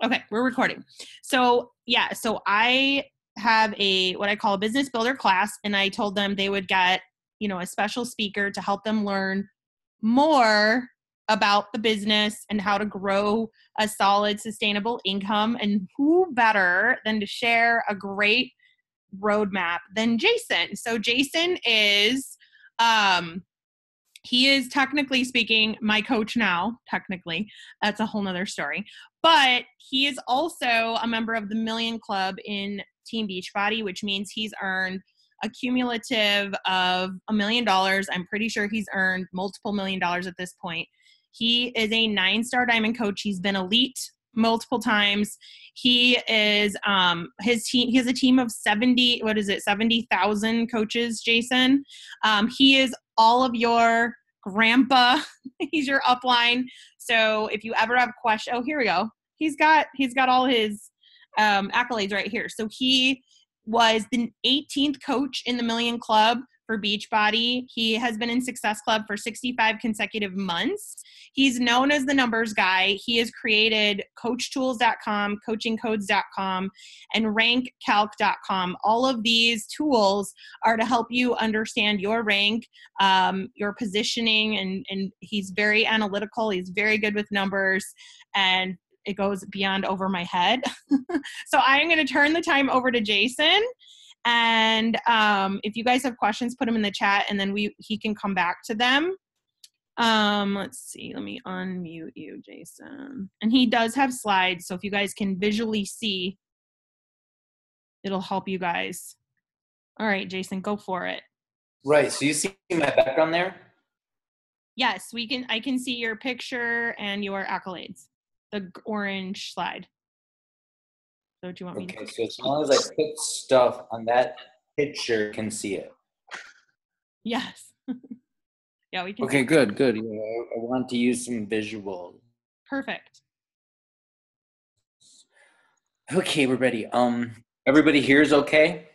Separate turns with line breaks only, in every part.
Okay, we're recording. So I have what I call a business builder class, and I told them they would get, a special speaker to help them learn more about the business and how to grow a solid, sustainable income. And who better than to share a great roadmap than Jason? So Jason is, he is technically speaking my coach now, technically. That's a whole nother story. But he is also a member of the Million Club in Team Beachbody, which means he's earned a cumulative of $1 million. I'm pretty sure he's earned multiple $1 million at this point. He is a 9-star diamond coach. He's been elite multiple times. He is his team. He has a team of 70,000 coaches, Jason. He is all of your grandpa. He's your upline. So if you ever have questions, here we go. He's got all his accolades right here. So he was the 18th coach in the Million Club for Beachbody. He has been in Success Club for 65 consecutive months. He's known as the numbers guy. He has created coachtools.com, coachingcodes.com, and rankcalc.com. All of these tools are to help you understand your rank, your positioning, and he's very analytical. He's very good with numbers, and it goes beyond over my head. So I'm going to turn the time over to Jason. And if you guys have questions, put them in the chat, and then he can come back to them. Let's see. Let me unmute you, Jason. And he does have slides, so if you guys can visually see, it'll help you guys. All right, Jason, go for it.
Right. So you see my background there?
Yes, I can see your picture and your accolades. The orange slide. So what do you want me to do?
Okay, so as long as I put stuff on that picture, you can see it.
Yes. Yeah, we can.
Okay, good. Yeah, I want to use some visual.
Perfect.
Okay, we're ready. Everybody here is okay?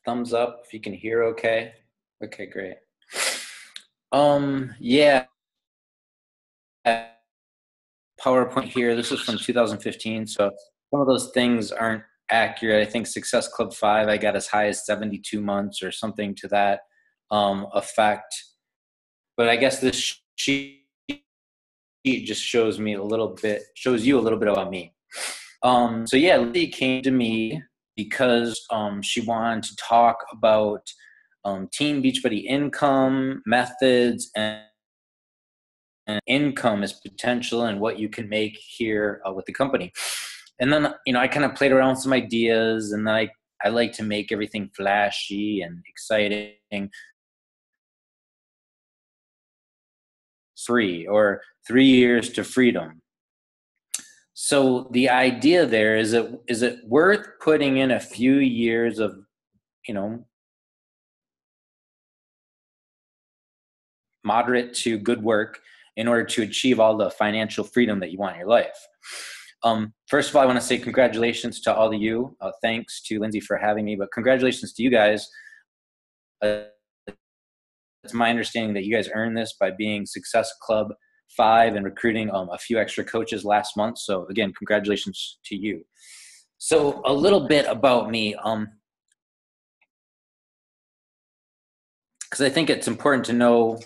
Thumbs up if you can hear okay. Okay, great. Yeah. PowerPoint here. This is from 2015, so some of those things aren't accurate. I think Success Club 5, I got as high as 72 months or something to that effect. But I guess this sheet just shows you a little bit about me. So yeah, Lily came to me because she wanted to talk about Team Beachbody income, methods, and income as potential and what you can make here with the company. And then, I kind of played around with some ideas, and I like to make everything flashy and exciting. Free, or 3 years to freedom. So the idea there is it worth putting in a few years of, moderate to good work in order to achieve all the financial freedom that you want in your life? First of all, I want to say congratulations to all of you. Thanks to Lindsay for having me, but congratulations to you guys. It's my understanding that you guys earned this by being Success Club 5 and recruiting a few extra coaches last month. So again, congratulations to you. So a little bit about me, because I think it's important to know,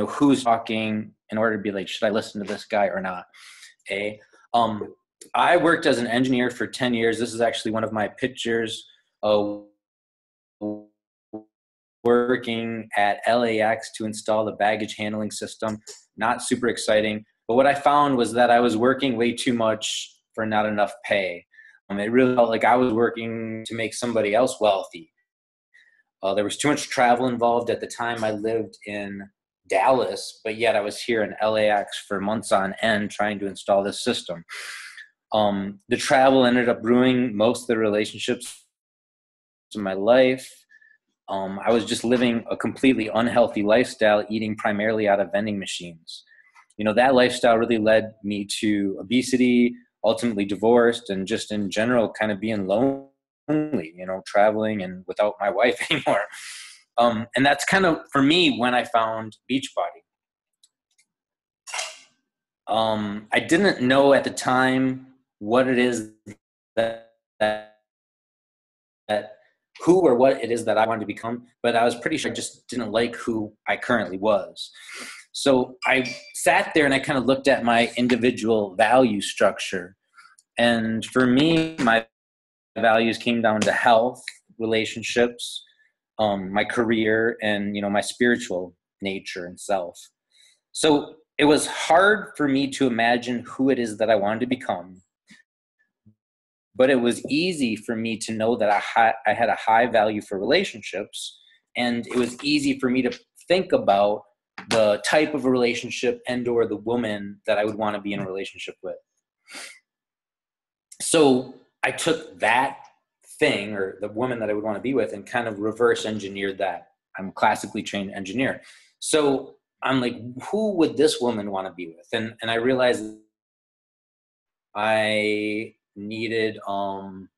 who's talking in order to be like, should I listen to this guy or not? I worked as an engineer for 10 years. This is actually one of my pictures working at LAX to install the baggage handling system. Not super exciting. But what I found was that I was working way too much for not enough pay. It really felt like I was working to make somebody else wealthy. There was too much travel involved. At the time, I lived in Dallas, but yet I was here in LAX for months on end trying to install this system. The travel ended up ruining most of the relationships in my life. I was just living a completely unhealthy lifestyle, eating primarily out of vending machines. That lifestyle really led me to obesity, ultimately divorced, and just in general kind of being lonely, traveling and without my wife anymore. And that's kind of, for me, when I found Beachbody. I didn't know at the time what it is that, that, that who or what it is that I wanted to become, but I was pretty sure I just didn't like who I currently was. So I sat there and I kind of looked at my individual value structure. And for me, my values came down to health, relationships, my career, and, my spiritual nature and self. So it was hard for me to imagine who it is that I wanted to become, but it was easy for me to know that I had a high value for relationships, and it was easy for me to think about the type of a relationship and or the woman that I would want to be in a relationship with. So I took that thing, or the woman that I would want to be with, and kind of reverse engineered that. I'm a classically trained engineer. So I'm like, who would this woman want to be with? And I realized I needed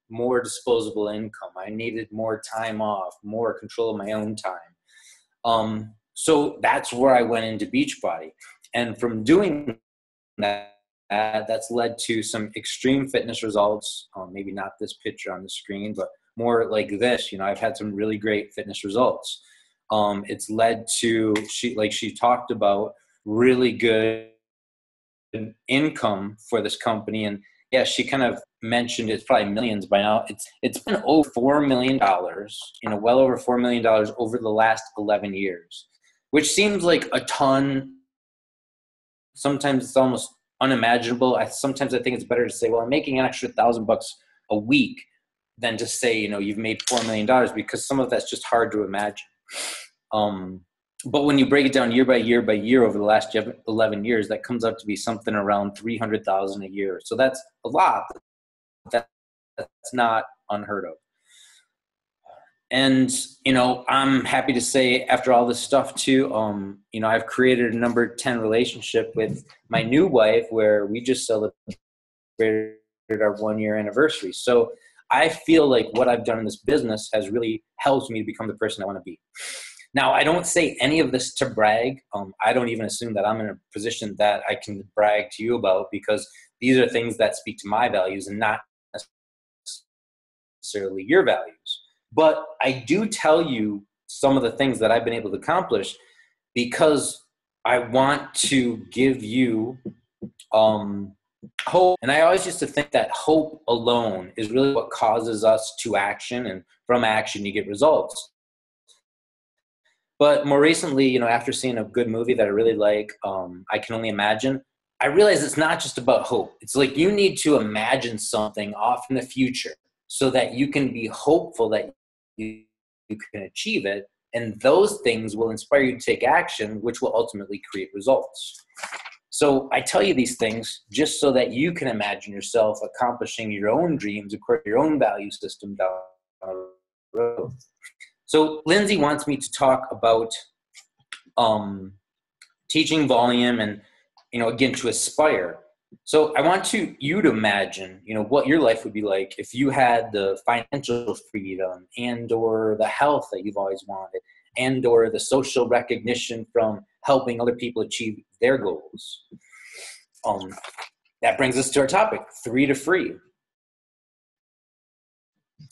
more disposable income. I needed more time off, more control of my own time. So that's where I went into Beachbody. And from doing that, that's led to some extreme fitness results. Maybe not this picture on the screen, but more like this. I've had some really great fitness results. It's led to, she talked about, really good income for this company. And yeah, she kind of mentioned it's probably millions by now. It's been over $4 million, well over $4 million over the last 11 years, which seems like a ton. Sometimes it's almost unimaginable. Sometimes I think it's better to say, well, I'm making an extra $1,000 a week, than to say, you've made $4 million, because some of that's just hard to imagine. But when you break it down year by year by year over the last 11 years, that comes up to be something around $300,000 a year. So that's a lot. That's not unheard of. And, I'm happy to say, after all this stuff too, I've created a number 10 relationship with my new wife, where we just celebrated our 1-year anniversary. So I feel like what I've done in this business has really helped me to become the person I want to be. Now, I don't say any of this to brag. I don't even assume that I'm in a position that I can brag to you about, because these are things that speak to my values and not necessarily your values. But I do tell you some of the things that I've been able to accomplish, because I want to give you hope. And I always used to think that hope alone is really what causes us to action, and from action you get results. But more recently, after seeing a good movie that I really like, I Can Only Imagine, I realized it's not just about hope. It's like you need to imagine something off in the future so that you can be hopeful that you can achieve it. And those things will inspire you to take action, which will ultimately create results. So I tell you these things just so that you can imagine yourself accomplishing your own dreams according to your own value system down the road. So Lindsay wants me to talk about teaching volume and, again, to aspire. So I want you to imagine, what your life would be like if you had the financial freedom and or the health that you've always wanted and or the social recognition from helping other people achieve their goals. That brings us to our topic, 3 to free.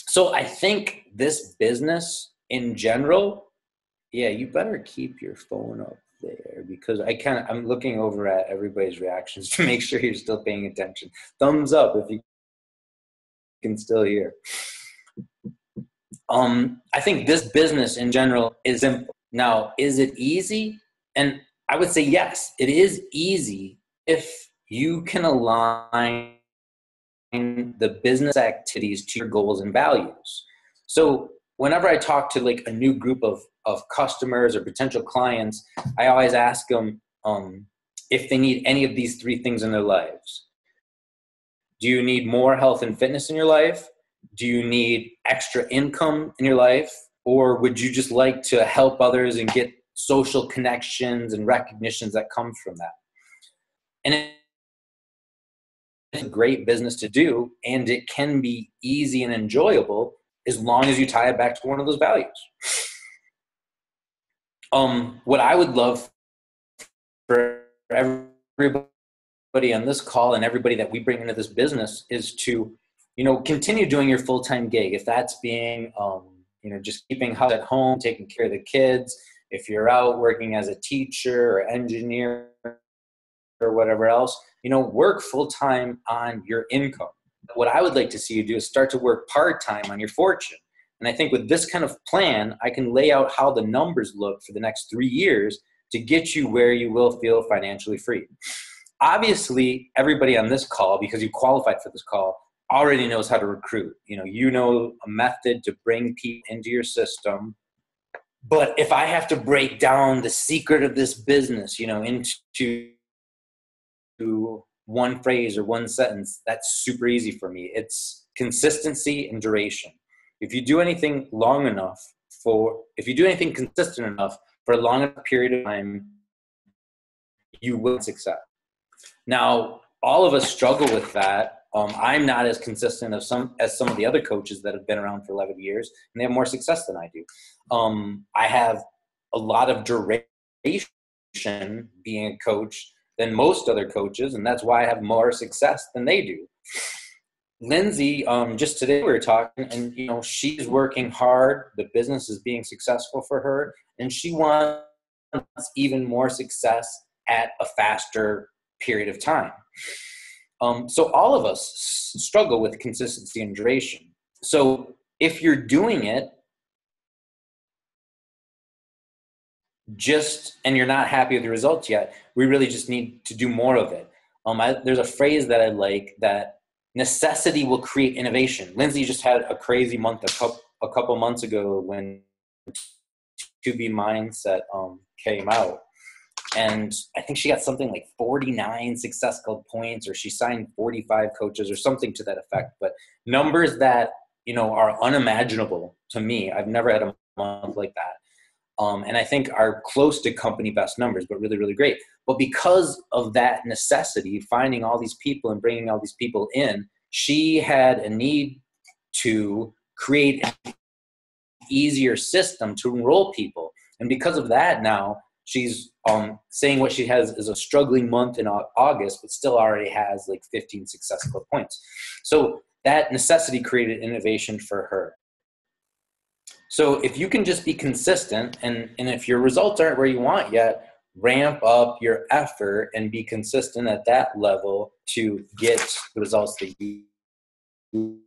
So I think this business in general, yeah, you better keep your phone up there, because I'm looking over at everybody's reactions to make sure you're still paying attention. Thumbs up if you can still hear. I think this business in general is simple. Now, is it easy? And I would say yes, it is easy if you can align the business activities to your goals and values. So whenever I talk to like a new group of customers or potential clients, I always ask them if they need any of these 3 things in their lives. Do you need more health and fitness in your life? Do you need extra income in your life? Or would you just like to help others and get social connections and recognitions that come from that? And it's a great business to do, and it can be easy and enjoyable as long as you tie it back to one of those values. What I would love for everybody on this call and everybody that we bring into this business is to, continue doing your full-time gig. If that's being, just keeping house at home, taking care of the kids, if you're out working as a teacher or engineer or whatever else, work full-time on your income. What I would like to see you do is start to work part-time on your fortune. And I think with this kind of plan, I can lay out how the numbers look for the next 3 years to get you where you will feel financially free. Obviously, everybody on this call, because you qualified for this call, already knows how to recruit. You know a method to bring people into your system. But if I have to break down the secret of this business, into one phrase or one sentence, that's super easy for me. It's consistency and duration. If you do anything consistent enough for a long enough period of time, you will succeed. Now, all of us struggle with that. I'm not as consistent as some of the other coaches that have been around for 11 years, and they have more success than I do. I have a lot of duration being a coach than most other coaches, and that's why I have more success than they do. Lindsay, just today we were talking, and she's working hard. The business is being successful for her, and she wants even more success at a faster period of time. So all of us struggle with consistency and duration. So if you're doing it and you're not happy with the results yet, we really just need to do more of it. There's a phrase that I like, that necessity will create innovation. Lindsay just had a crazy month a couple months ago when 2B Mindset came out. And I think she got something like 49 Success Club points, or she signed 45 coaches or something to that effect. But numbers that, are unimaginable to me. I've never had a month like that. And I think are close to company best numbers, but really, really great. But because of that necessity, finding all these people and bringing all these people in, she had a need to create an easier system to enroll people. And because of that, now she's saying what she has is a struggling month in August, but still already has like 15 Success Club points. So that necessity created innovation for her. So if you can just be consistent, and if your results aren't where you want yet, ramp up your effort and be consistent at that level to get the results that you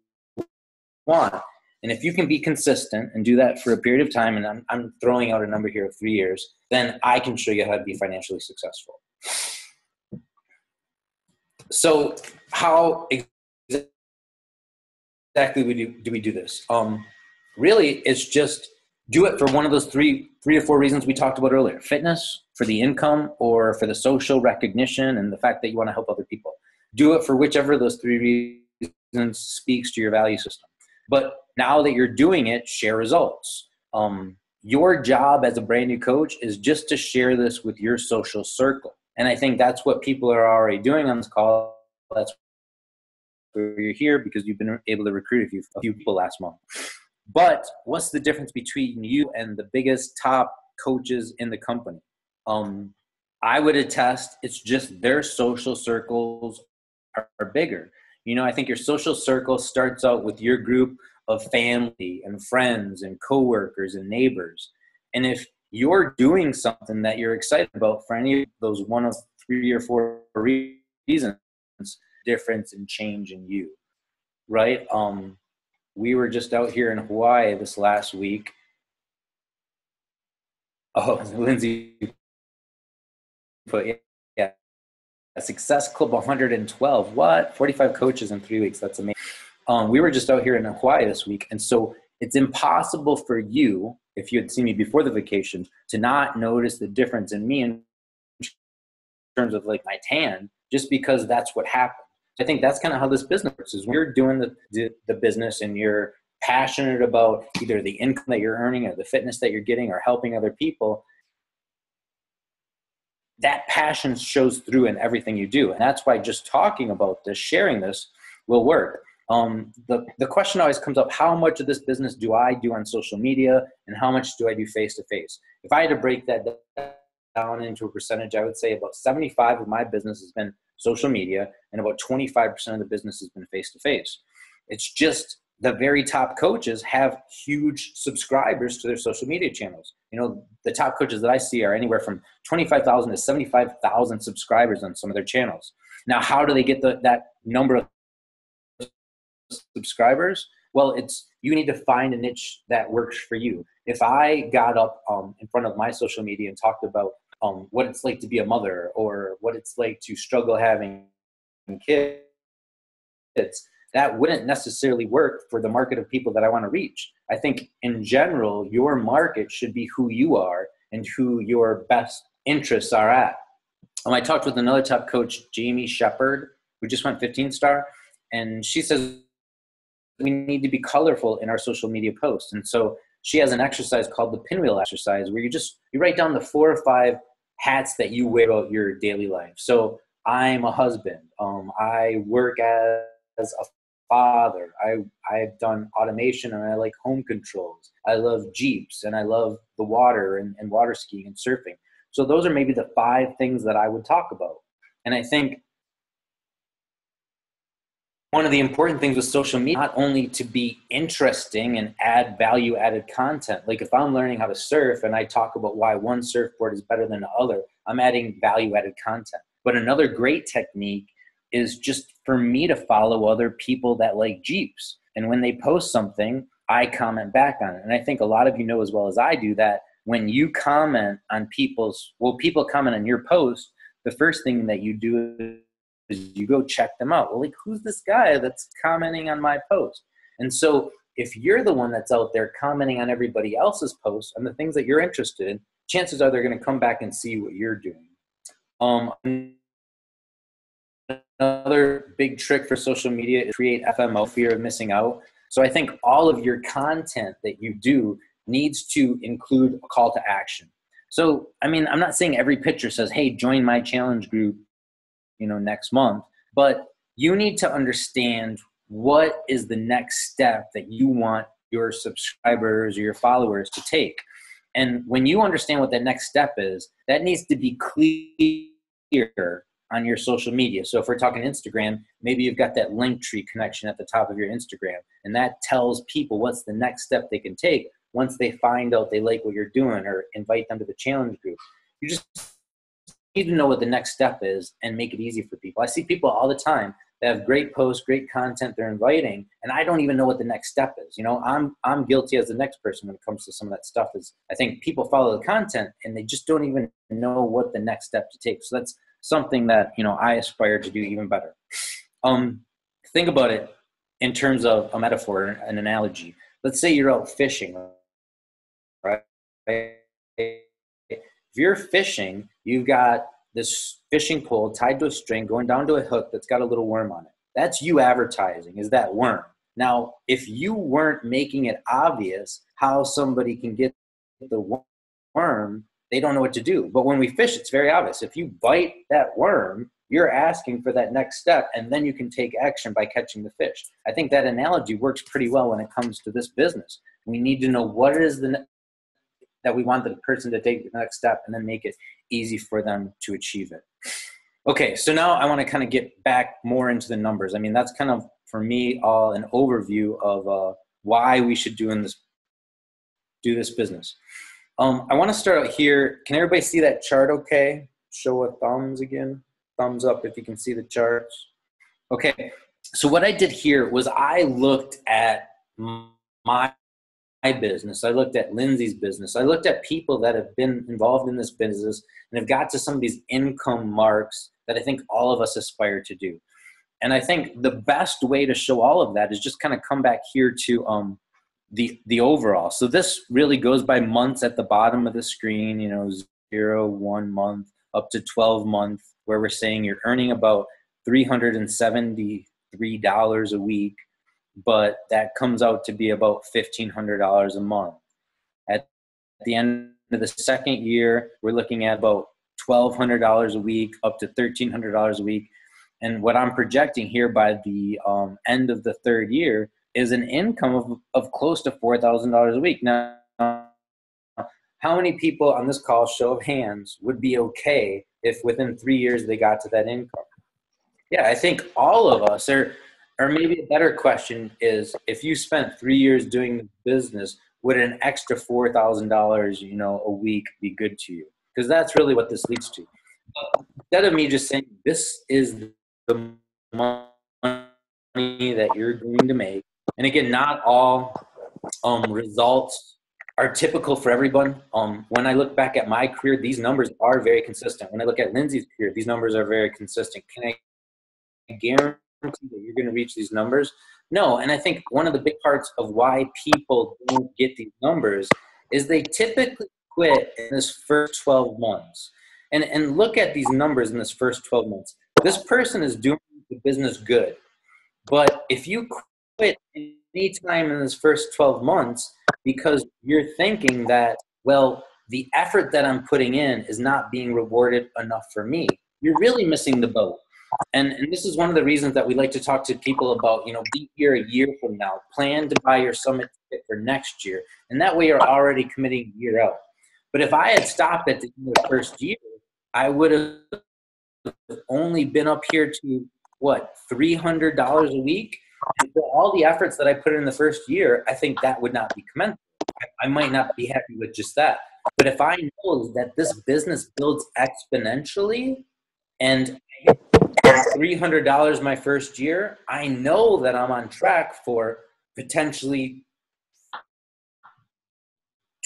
want. And if you can be consistent and do that for a period of time, and I'm throwing out a number here of 3 years, then I can show you how to be financially successful. So how exactly do we do this? Really, it's just do it for one of those three or four reasons we talked about earlier: fitness, for the income, or for the social recognition and the fact that you want to help other people. Do it for whichever of those 3 reasons speaks to your value system. But now that you're doing it, share results. Your job as a brand new coach is just to share this with your social circle. And I think that's what people are already doing on this call. That's where you're here, because you've been able to recruit a few people last month. But what's the difference between you and the biggest top coaches in the company? I would attest it's just their social circles are bigger. I think your social circle starts out with your group of family and friends and coworkers and neighbors. And if you're doing something that you're excited about for any of those one of 3 or 4 reasons, difference and change in you, right? We were just out here in Hawaii this last week. Oh, Lindsay put, yeah, a Success Club 112. What? 45 coaches in 3 weeks. That's amazing. We were just out here in Hawaii this week. And so it's impossible for you, if you had seen me before the vacation, to not notice the difference in me in terms of like my tan, just because that's what happened. I think that's kind of how this business works, is when you're doing the business and you're passionate about either the income that you're earning or the fitness that you're getting or helping other people, that passion shows through in everything you do. And that's why just talking about this, sharing this, will work. The question always comes up: how much of this business do I do on social media and how much do I do face-to-face? If I had to break that down into a percentage, I would say about 75 of my business has been social media, and about 25% of the business has been face-to-face. It's just the very top coaches have huge subscribers to their social media channels. You know, the top coaches that I see are anywhere from 25,000 to 75,000 subscribers on some of their channels. Now, how do they get that number of subscribers? Well, you need to find a niche that works for you. If I got up in front of my social media and talked about what it's like to be a mother, or what it's like to struggle having kids, that wouldn't necessarily work for the market of people that I want to reach. I think in general, your market should be who you are and who your best interests are at. I talked with another top coach, Jamie Shepard, who just went 15-star, and she says we need to be colorful in our social media posts. And so she has an exercise called the Pinwheel Exercise, where you write down the 4 or 5 hats that you wear about your daily life. So I'm a husband. I work as a father. I've done automation, and I like home controls. I love Jeeps, and I love the water and water skiing and surfing. So those are maybe the 5 things that I would talk about. And I think one of the important things with social media, not only to be interesting and add value-added content. Like if I'm learning how to surf and I talk about why one surfboard is better than the other, I'm adding value-added content. But another great technique is just for me to follow other people that like Jeeps. And when they post something, I comment back on it. And I think a lot of you know as well as I do that when you comment on people comment on your post, the first thing that you do is you go check them out. Well, like, who's this guy that's commenting on my post? And so if you're the one that's out there commenting on everybody else's posts and the things that you're interested in, chances are they're going to come back and see what you're doing. Another big trick for social media is create FMO, fear of missing out. So I think all of your content that you do needs to include a call to action. So, I mean, I'm not saying every picture says, hey, join my challenge group, next month, but you need to understand what is the next step that you want your subscribers or your followers to take. And when you understand what that next step is, that needs to be clear on your social media. So if we're talking Instagram, maybe you've got that Linktree connection at the top of your Instagram, and that tells people what's the next step they can take once they find out they like what you're doing or invite them to the challenge group. You just need to know what the next step is and make it easy for people. I see people all the time that have great posts, great content they're inviting, and I don't even know what the next step is. I'm guilty as the next person when it comes to some of that stuff. Is I think people follow the content and they just don't even know what the next step to take. So that's something that I aspire to do even better. Think about it in terms of a metaphor, an analogy. Let's say you're out fishing, right? If you're fishing, you've got this fishing pole tied to a string going down to a hook that's got a little worm on it. That's you advertising, is that worm. Now, if you weren't making it obvious how somebody can get the worm, they don't know what to do. But when we fish, it's very obvious. If you bite that worm, you're asking for that next step, and then you can take action by catching the fish. I think that analogy works pretty well when it comes to this business. We need to know what it is that we want the person to take the next step and then make it easy for them to achieve it. Okay, so now I want to kind of get back more into the numbers. I mean, that's kind of, for me, an overview of why we should do this business. I want to start out here. Can everybody see that chart okay? Show a thumbs again. Thumbs up if you can see the charts. Okay, so what I did here was I looked at my business. I looked at Lindsay's business. I looked at people that have been involved in this business and have got to some of these income marks that I think all of us aspire to do. And I think the best way to show all of that is just kind of come back here to the overall. So this really goes by months at the bottom of the screen, 0, 1 month, up to 12 month, where we're saying you're earning about $373 a week, but that comes out to be about $1,500 a month. At the end of the second year, we're looking at about $1,200 a week, up to $1,300 a week. And what I'm projecting here by the end of the third year is an income of close to $4,000 a week. Now, how many people on this call, show of hands, would be okay if within 3 years they got to that income? Yeah, I think all of us or maybe a better question is, if you spent 3 years doing the business, would an extra $4,000, a week be good to you? Because that's really what this leads to. Instead of me just saying, this is the money that you're going to make. And again, not all results are typical for everyone. When I look back at my career, these numbers are very consistent. When I look at Lindsay's career, these numbers are very consistent. Can I guarantee that you're going to reach these numbers? No. And I think one of the big parts of why people don't get these numbers is they typically quit in this first 12 months. And look at these numbers in this first 12 months. This person is doing the business good. But if you quit any time in this first 12 months because you're thinking that, well, the effort that I'm putting in is not being rewarded enough for me, you're really missing the boat. And this is one of the reasons that we like to talk to people about, be here a year from now, plan to buy your summit ticket for next year. And that way you're already committing a year out. But if I had stopped at the end of the first year, I would have only been up here to what, $300 a week? And for all the efforts that I put in the first year, I think that would not be commensurate. I might not be happy with just that. But if I know that this business builds exponentially and $300 my first year, I know that I'm on track for potentially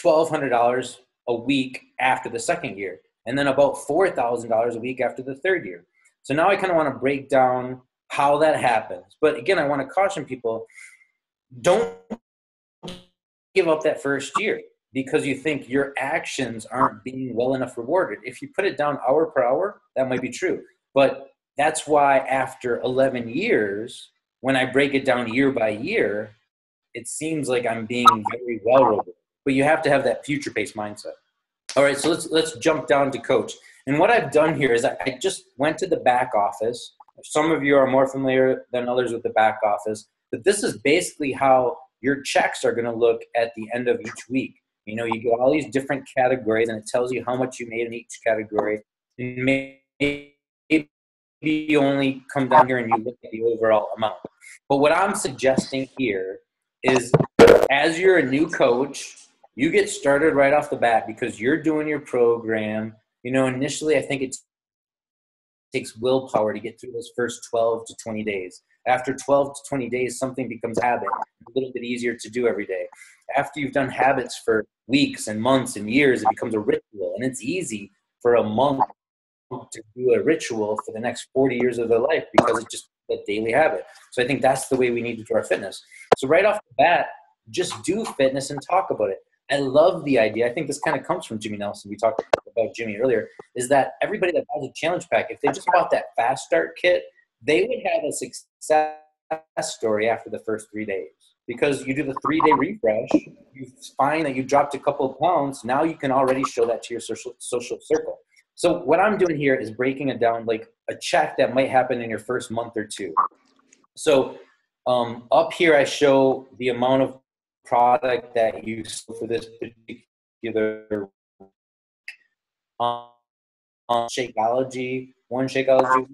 $1,200 a week after the second year, and then about $4,000 a week after the third year. So now I kind of want to break down how that happens. But again, I want to caution people, don't give up that first year because you think your actions aren't being well enough rewarded. If you put it down hour per hour, that might be true. But that's why after 11 years, when I break it down year by year, it seems like I'm being very well rewarded. But you have to have that future-paced mindset. All right, so let's jump down to coach. And what I've done here is I just went to the back office. Some of you are more familiar than others with the back office, but this is basically how your checks are going to look at the end of each week. You get all these different categories, and it tells you how much you made in each category. And maybe you only come down here and you look at the overall amount. But what I'm suggesting here is, as you're a new coach, you get started right off the bat because you're doing your program. Initially, I think it takes willpower to get through those first 12 to 20 days. After 12 to 20 days, something becomes habit, a little bit easier to do every day. After you've done habits for weeks and months and years, it becomes a ritual. And it's easy for a monk to do a ritual for the next 40 years of their life because it's just a daily habit. So I think that's the way we need to do our fitness. So right off the bat, just do fitness and talk about it. I love the idea. I think this kind of comes from Jimmy Nelson. We talked about Jimmy earlier, is that everybody that buys a challenge pack, if they just bought that fast start kit, they would have a success story after the first 3 days. Because you do the 3-day refresh, you find that you dropped a couple of pounds. Now you can already show that to your social circle. So what I'm doing here is breaking it down like a check that might happen in your first month or two. So up here I show the amount of product that you sold for this particular Shakeology, one Shakeology.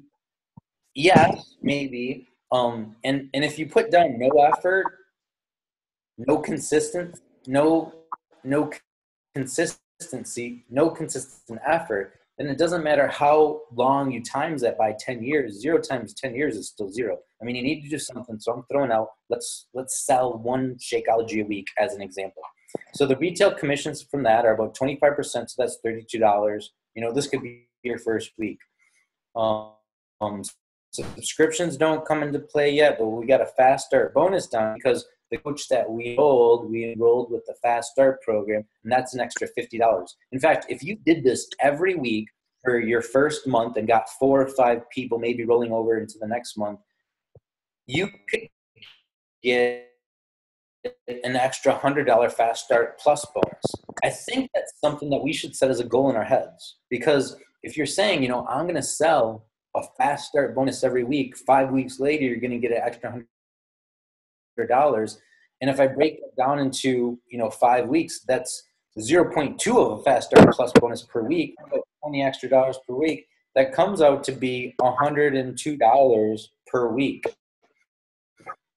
Yes, maybe. And if you put down no effort, no consistent effort, then it doesn't matter how long you times that by 10 years. 0 times 10 years is still 0. I mean, you need to do something. So I'm throwing out, let's sell one Shakeology a week as an example. So the retail commissions from that are about 25%. So that's $32. This could be your first week. Subscriptions don't come into play yet, but we got a fast start bonus down because the coach that we enrolled with the fast start program, and that's an extra $50. In fact, if you did this every week for your first month and got 4 or 5 people maybe rolling over into the next month, you could get an extra $100 fast start plus bonus. I think that's something that we should set as a goal in our heads, because if you're saying, I'm going to sell a fast start bonus every week, 5 weeks later, you're going to get an extra $100. And if I break it down into, 5 weeks, that's 0.2 of a fast start plus bonus per week, about $20 extra per week. that comes out to be $102 per week.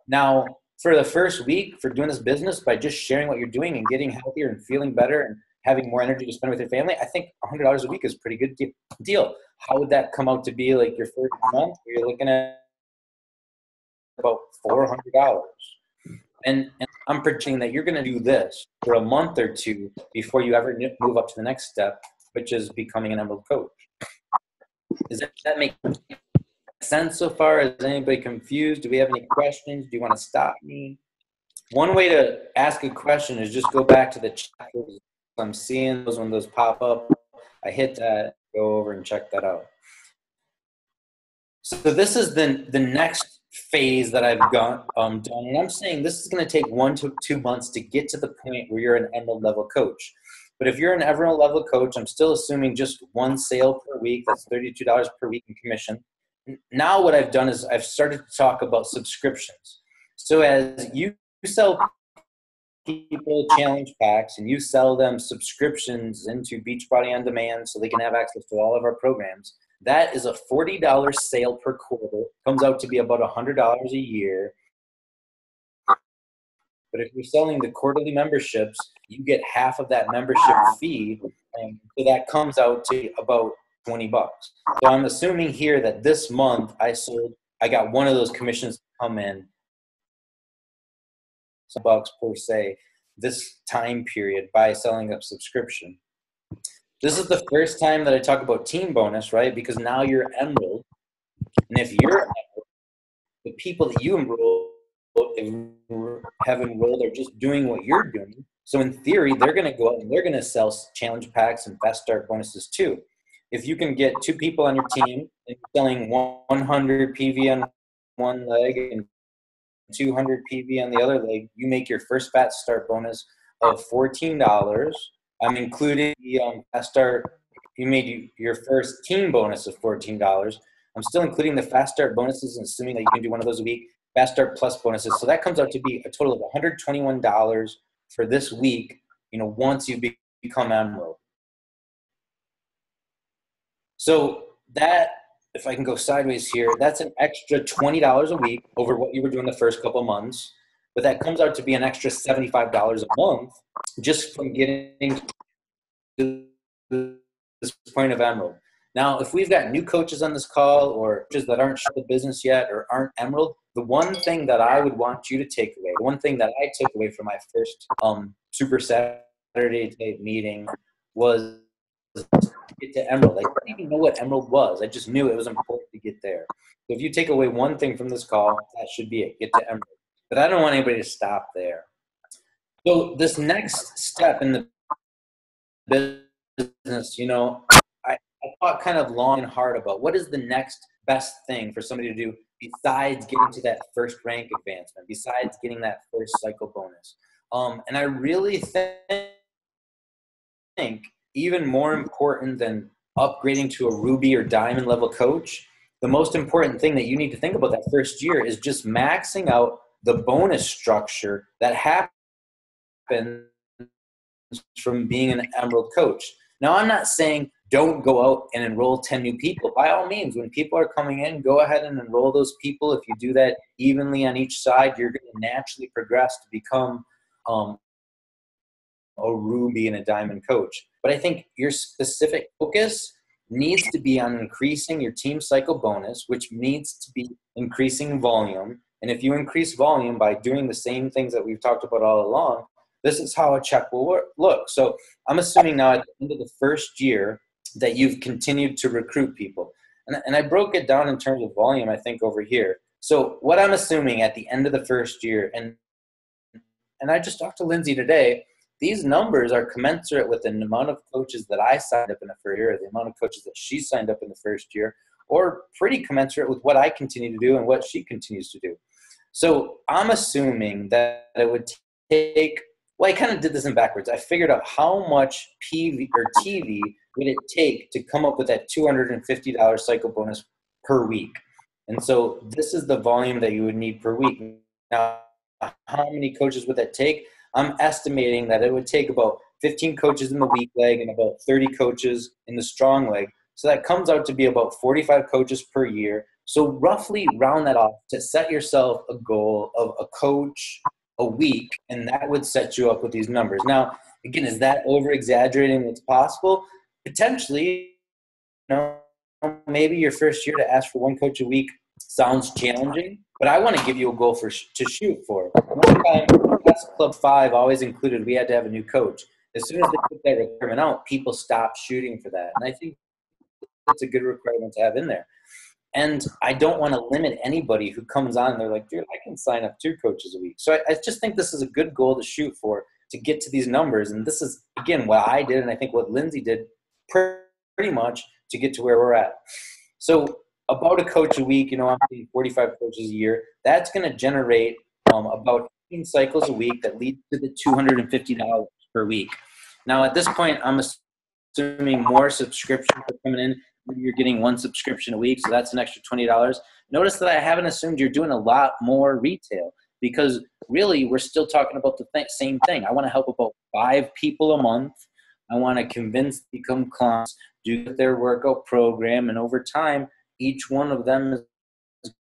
Now, for the first week for doing this business, by just sharing what you're doing and getting healthier and feeling better and having more energy to spend with your family, I think $100 a week is a pretty good deal. How would that come out to be like your first month? You're looking at about $400. And I'm predicting that you're going to do this for a month or two before you ever move up to the next step, which is becoming an Emerald coach. Does that make sense so far? Is anybody confused? Do we have any questions? Do you want to stop me? One way to ask a question is just go back to the chapters. I'm seeing those when those pop up. I hit that, go over and check that out. So this is the next phase that I've done. And I'm saying this is going to take 1 to 2 months to get to the point where you're an Emerald level coach. But if you're an Emerald level coach, I'm still assuming just one sale per week. That's $32 per week in commission. Now what I've done is I've started to talk about subscriptions. So as you sell people challenge packs and you sell them subscriptions into Beachbody On Demand so they can have access to all of our programs, that is a $40 sale per quarter. Comes out to be about $100 a year. But if you're selling the quarterly memberships, you get half of that membership fee. And so that comes out to about $20. So I'm assuming here that this month I got one of those commissions to come in, some bucks per se, this time period by selling a subscription. This is the first time that I talk about team bonus, right? Because now you're Emerald. And if you're Emerald, the people that you have enrolled are just doing what you're doing. So in theory, they're going to go out and they're going to sell challenge packs and fast start bonuses too. If you can get 2 people on your team and selling 100 PV on one leg and 200 PV on the other leg, you make your first fast start bonus of $14. I'm including the fast start. You made your first team bonus of $14. I'm still including the fast start bonuses and assuming that you can do one of those a week, fast start plus bonuses. So that comes out to be a total of $121 for this week, once you become Emerald. So that, if I can go sideways here, that's an extra $20 a week over what you were doing the first couple months. But that comes out to be an extra $75 a month just from getting to this point of Emerald. Now, if we've got new coaches on this call or coaches that aren't in the business yet or aren't Emerald, the one thing that I would want you to take away, the one thing that I took away from my first Super Saturday Day meeting was to get to Emerald. I didn't even know what Emerald was. I just knew it was important to get there. So if you take away one thing from this call, that should be it. Get to Emerald. But I don't want anybody to stop there. So this next step in the business, I thought kind of long and hard about what is the next best thing for somebody to do besides getting to that first rank advancement, besides getting that first cycle bonus. And I really think even more important than upgrading to a ruby or diamond level coach, the most important thing that you need to think about that first year is just maxing out the bonus structure that happens from being an Emerald coach. Now, I'm not saying don't go out and enroll 10 new people. By all means, when people are coming in, go ahead and enroll those people. If you do that evenly on each side, you're going to naturally progress to become a ruby and a diamond coach. But I think your specific focus needs to be on increasing your team cycle bonus, which needs to be increasing volume. And if you increase volume by doing the same things that we've talked about all along, this is how a check will look. So I'm assuming now at the end of the first year that you've continued to recruit people. And I broke it down in terms of volume, I think, over here. So what I'm assuming at the end of the first year, and I just talked to Lindsay today, these numbers are commensurate with the amount of coaches that I signed up in the first year, or the amount of coaches that she signed up in the first year, or pretty commensurate with what I continue to do and what she continues to do. So I'm assuming that it would take, well, I kind of did this in backwards. I figured out how much PV or TV would it take to come up with that $250 cycle bonus per week. And so this is the volume that you would need per week. Now, how many coaches would that take? I'm estimating that it would take about 15 coaches in the weak leg and about 30 coaches in the strong leg So that comes out to be about 45 coaches per year. So roughly round that off to set yourself a goal of a coach a week, and that would set you up with these numbers. Now, again, is that over exaggerating what's possible? Potentially, maybe your first year to ask for one coach a week sounds challenging, but I want to give you a goal to shoot for. One time, Club 5 always included we had to have a new coach. As soon as they put that requirement out, people stopped shooting for that. And I think that's a good requirement to have in there. And I don't want to limit anybody who comes on and they're like, dude, I can sign up 2 coaches a week. So I just think this is a good goal to shoot for to get to these numbers. And this is, again, what I did, and I think what Lindsay did pretty much to get to where we're at. So about a coach a week, I'm seeing 45 coaches a year. That's going to generate about 18 cycles a week that leads to the $250 per week. Now, at this point, I'm assuming more subscriptions are coming in. Maybe you're getting 1 subscription a week, so that's an extra $20. Notice that I haven't assumed you're doing a lot more retail, because really we're still talking about the same thing. I want to help about 5 people a month. I want to convince them to become clients, do their workout program, and over time, each one of them is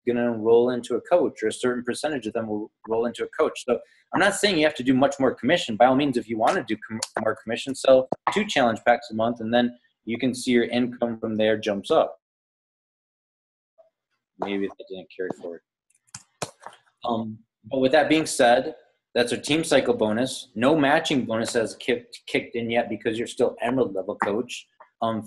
going to roll into a coach, or a certain percentage of them will roll into a coach. So I'm not saying you have to do much more commission. By all means, if you want to do more commission, sell 2 challenge packs a month, and then you can see your income from there jumps up. Maybe that didn't carry forward. But with that being said, that's our team cycle bonus. No matching bonus has kicked in yet because you're still Emerald level coach.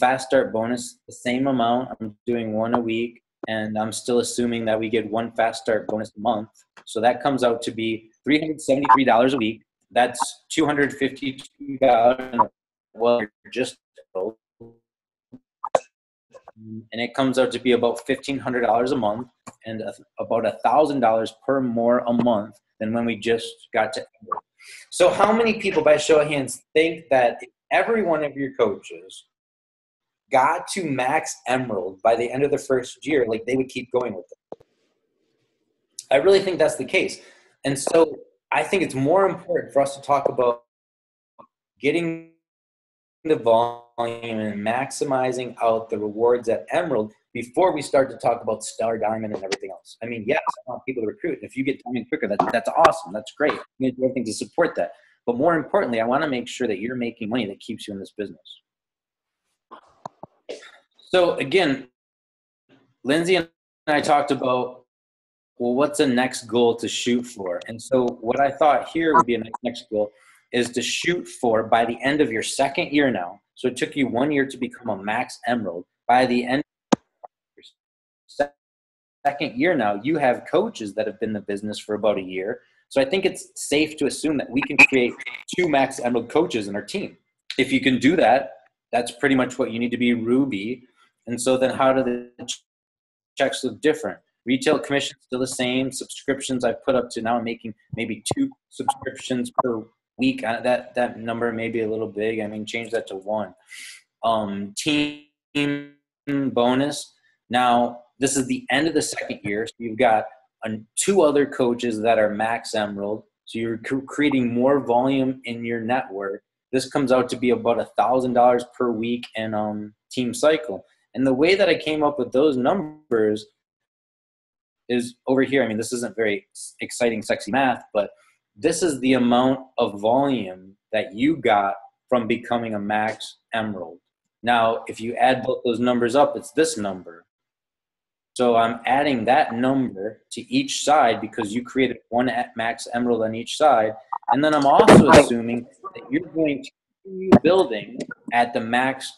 Fast start bonus, the same amount. I'm doing 1 a week, and I'm still assuming that we get 1 fast start bonus a month. So that comes out to be $373 a week. That's $252. Well, you're just told. And it comes out to be about $1,500 a month, and about $1,000 per more a month than when we just got to Emerald. So how many people, by show of hands, think that if every one of your coaches got to max Emerald by the end of the first year, like they would keep going with it? I really think that's the case. And so I think it's more important for us to talk about getting the volume and maximizing out the rewards at Emerald before we start to talk about Star, Diamond, and everything else. I mean, yes, I want people to recruit. If you get Diamond quicker, that's awesome. That's great. I'm going to do everything to support that. But more importantly, I want to make sure that you're making money that keeps you in this business. So again, Lindsay and I talked about, well, what's the next goal to shoot for? And so what I thought here would be a next goal is to shoot for, by the end of your 2nd year now, so it took you 1 year to become a max Emerald, by the end of your 2nd year now, you have coaches that have been in the business for about a year. So I think it's safe to assume that we can create 2 max Emerald coaches in our team. If you can do that, that's pretty much what you need to be Ruby. And so then how do the checks look different? Retail commission still the same. Subscriptions I've put up to now, I'm making maybe 2 subscriptions per week. That number may be a little big. I mean, change that to 1. Team bonus. Now, this is the end of the 2nd year. So you've got 2 other coaches that are max Emerald. So you're creating more volume in your network. This comes out to be about $1,000 per week in team cycle. And the way that I came up with those numbers is over here. I mean, this isn't very exciting, sexy math, but this is the amount of volume that you got from becoming a max Emerald. Now, if you add both those numbers up, it's this number. So I'm adding that number to each side because you created 1 max Emerald on each side. And then I'm also assuming that you're going to continue building at the max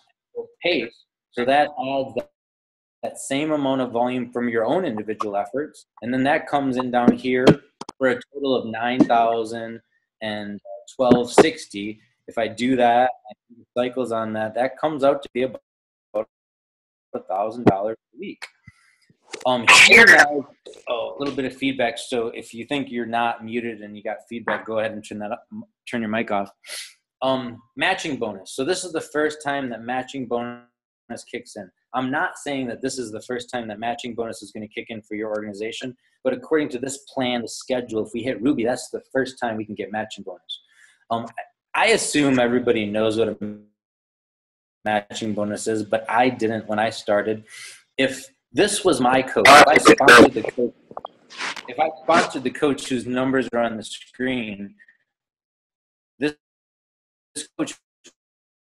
pace. So that adds that same amount of volume from your own individual efforts. And then that comes in down here for a total of $9,000 and $1,260. If I do that, cycles on that, that comes out to be about $1,000 a week. Here now, a little bit of feedback. So if you think you're not muted and you got feedback, go ahead and turn your mic off. Matching bonus. So this is the first time that matching bonus kicks in. I'm not saying that this is the first time that matching bonus is going to kick in for your organization, but according to this plan, the schedule, if we hit Ruby, that's the first time we can get matching bonus. I assume everybody knows what a matching bonuses, but I didn't when I started. If this was my coach, if I sponsored the coach whose numbers are on the screen, this coach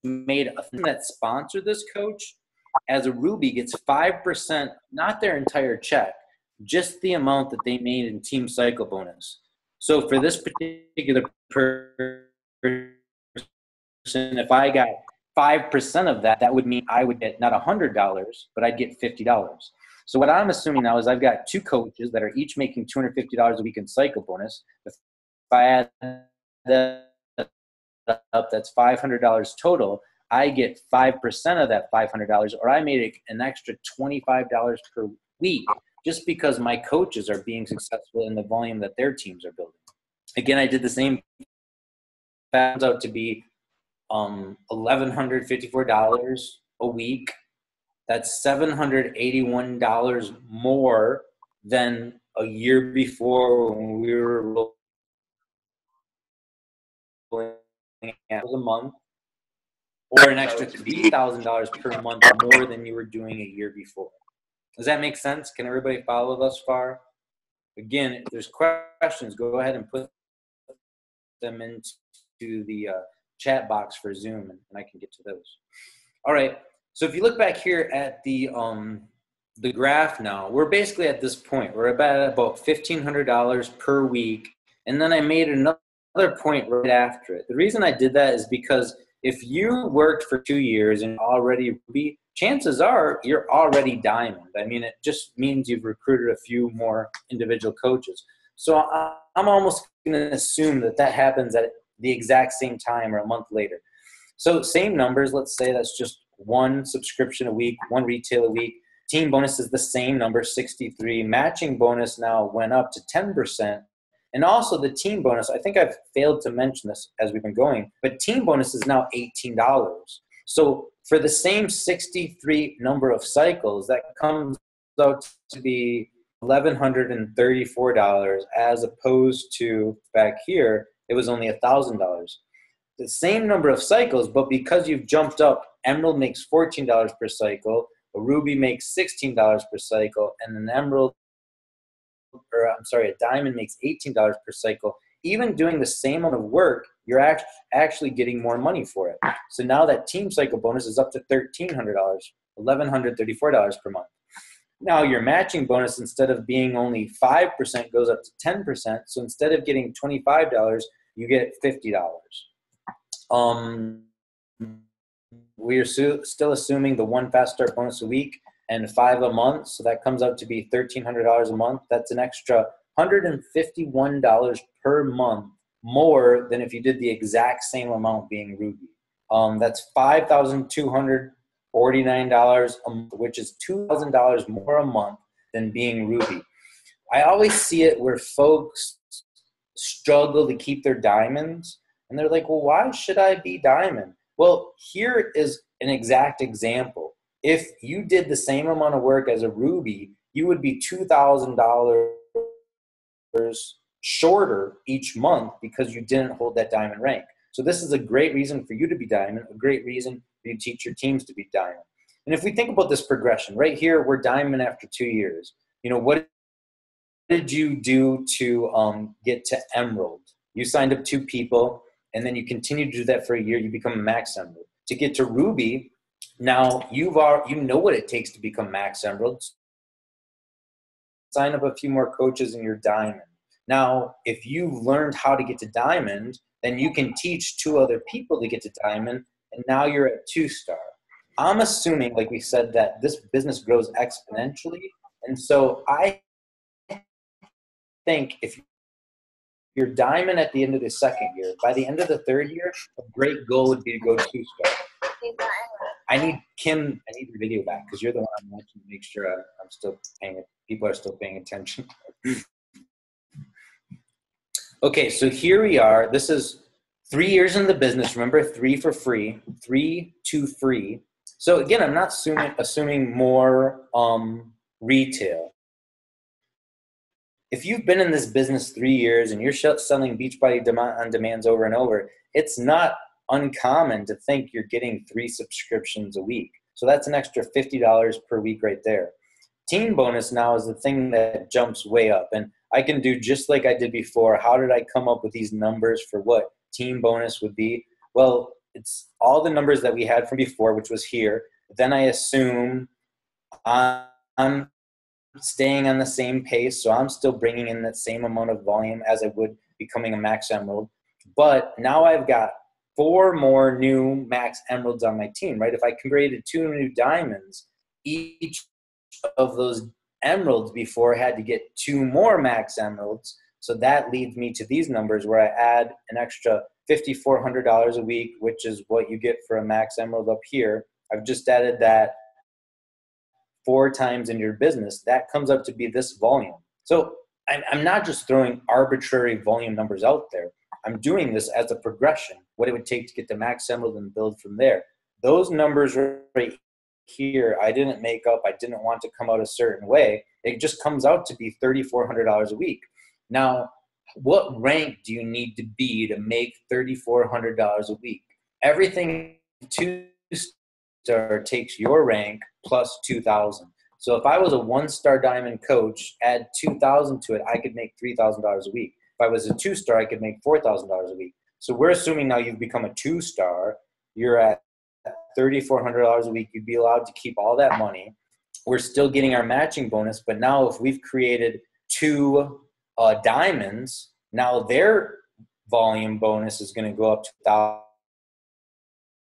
made a thing that sponsored this coach as a Ruby gets 5%, not their entire check, just the amount that they made in team cycle bonus. So for this particular person, if I got 5% of that, that would mean I would get not $100, but I'd get $50. So what I'm assuming now is I've got two coaches that are each making $250 a week in cycle bonus. If I add that up, that's $500 total. I get 5% of that $500, or I made an extra $25 per week just because my coaches are being successful in the volume that their teams are building. Again, I did the same. Found out to be $1,154 a week. That's $781 more than a year before when we were rolling a month, or an extra $3,000 per month more than you were doing a year before. Does that make sense? Can everybody follow thus far? Again, if there's questions, go ahead and put them into the chat box for Zoom, and I can get to those. All right. So if you look back here at the graph now, we're basically at this point. We're about $1,500 per week, and then I made another point right after it. The reason I did that is because if you worked for 2 years and already Ruby, chances are you're already diamond. I mean, it just means you've recruited a few more individual coaches. So I'm almost going to assume that that happens at the exact same time or a month later. So same numbers, let's say that's just one subscription a week, one retail a week. Team bonus is the same number, 63. Matching bonus now went up to 10%. And also the team bonus, I think I've failed to mention this as we've been going, but team bonus is now $18. So for the same 63 number of cycles, that comes out to be $1,134 as opposed to back here, it was only $1,000. The same number of cycles, but because you've jumped up, Emerald makes $14 per cycle, a Ruby makes $16 per cycle, and an a Diamond makes $18 per cycle. Even doing the same amount of work, you're actually getting more money for it. So now that team cycle bonus is up to $1,300, $1,134 per month. Now your matching bonus, instead of being only 5%, goes up to 10%. So instead of getting $25, you get $50. We are still assuming the one fast start bonus a week and 5 a month. So that comes out to be $1,300 a month. That's an extra $151 per month more than if you did the exact same amount being Ruby. That's $5,249 a month, which is $2,000 more a month than being Ruby. I always see it where folks struggle to keep their diamonds, and they're like, well, why should I be diamond? Well, here is an exact example. If you did the same amount of work as a Ruby, you would be $2,000 shorter each month because you didn't hold that diamond rank. So this is a great reason for you to be diamond, a great reason for you to teach your teams to be diamond. And if we think about this progression, right here, we're diamond after 2 years. You know, what did you do to get to Emerald? You signed up 2 people, and then you continue to do that for a year. You become a max Emerald. To get to Ruby, now you know what it takes to become max Emerald. Sign up a few more coaches and you're diamond. Now, if you've learned how to get to diamond, then you can teach 2 other people to get to diamond, and now you're at 2-star. I'm assuming, like we said, that this business grows exponentially, and so I think if you're diamond at the end of the 2nd year, by the end of the 3rd year, a great goal would be to go 2-star. I need your video back because you're the one I'm watching to make sure I'm still people are still paying attention. Okay, so here we are. This is 3 years in the business. Remember, 3 for free, 3 to free. So again, I'm not assuming more retail. If you've been in this business 3 years and you're selling Beachbody on demands over and over, it's not uncommon to think you're getting 3 subscriptions a week. So that's an extra $50 per week right there. Team bonus now is the thing that jumps way up. And I can do just like I did before. How did I come up with these numbers for what team bonus would be? Well, it's all the numbers that we had from before, which was here. Then I assume I'm staying on the same pace, so I'm still bringing in that same amount of volume as I would becoming a max emerald. But now I've got 4 more new max emeralds on my team, right? If I created 2 new diamonds, each of those emeralds before had to get 2 more max emeralds. So that leads me to these numbers where I add an extra $5,400 a week, which is what you get for a max emerald up here. I've just added that 4 times in your business. That comes up to be this volume. So I'm not just throwing arbitrary volume numbers out there. I'm doing this as a progression, what it would take to get to max emerald and build from there. Those numbers right here, I didn't make up. I didn't want to come out a certain way. It just comes out to be $3,400 a week. Now, what rank do you need to be to make $3,400 a week? Everything 2-star takes your rank plus 2,000. So if I was a 1-star diamond coach, add 2,000 to it, I could make $3,000 a week. If I was a 2-star, I could make $4,000 a week. So we're assuming now you've become a 2-star. You're at $3,400 a week. You'd be allowed to keep all that money. We're still getting our matching bonus, but now if we've created 2 diamonds, now their volume bonus is going to go up to 1,000.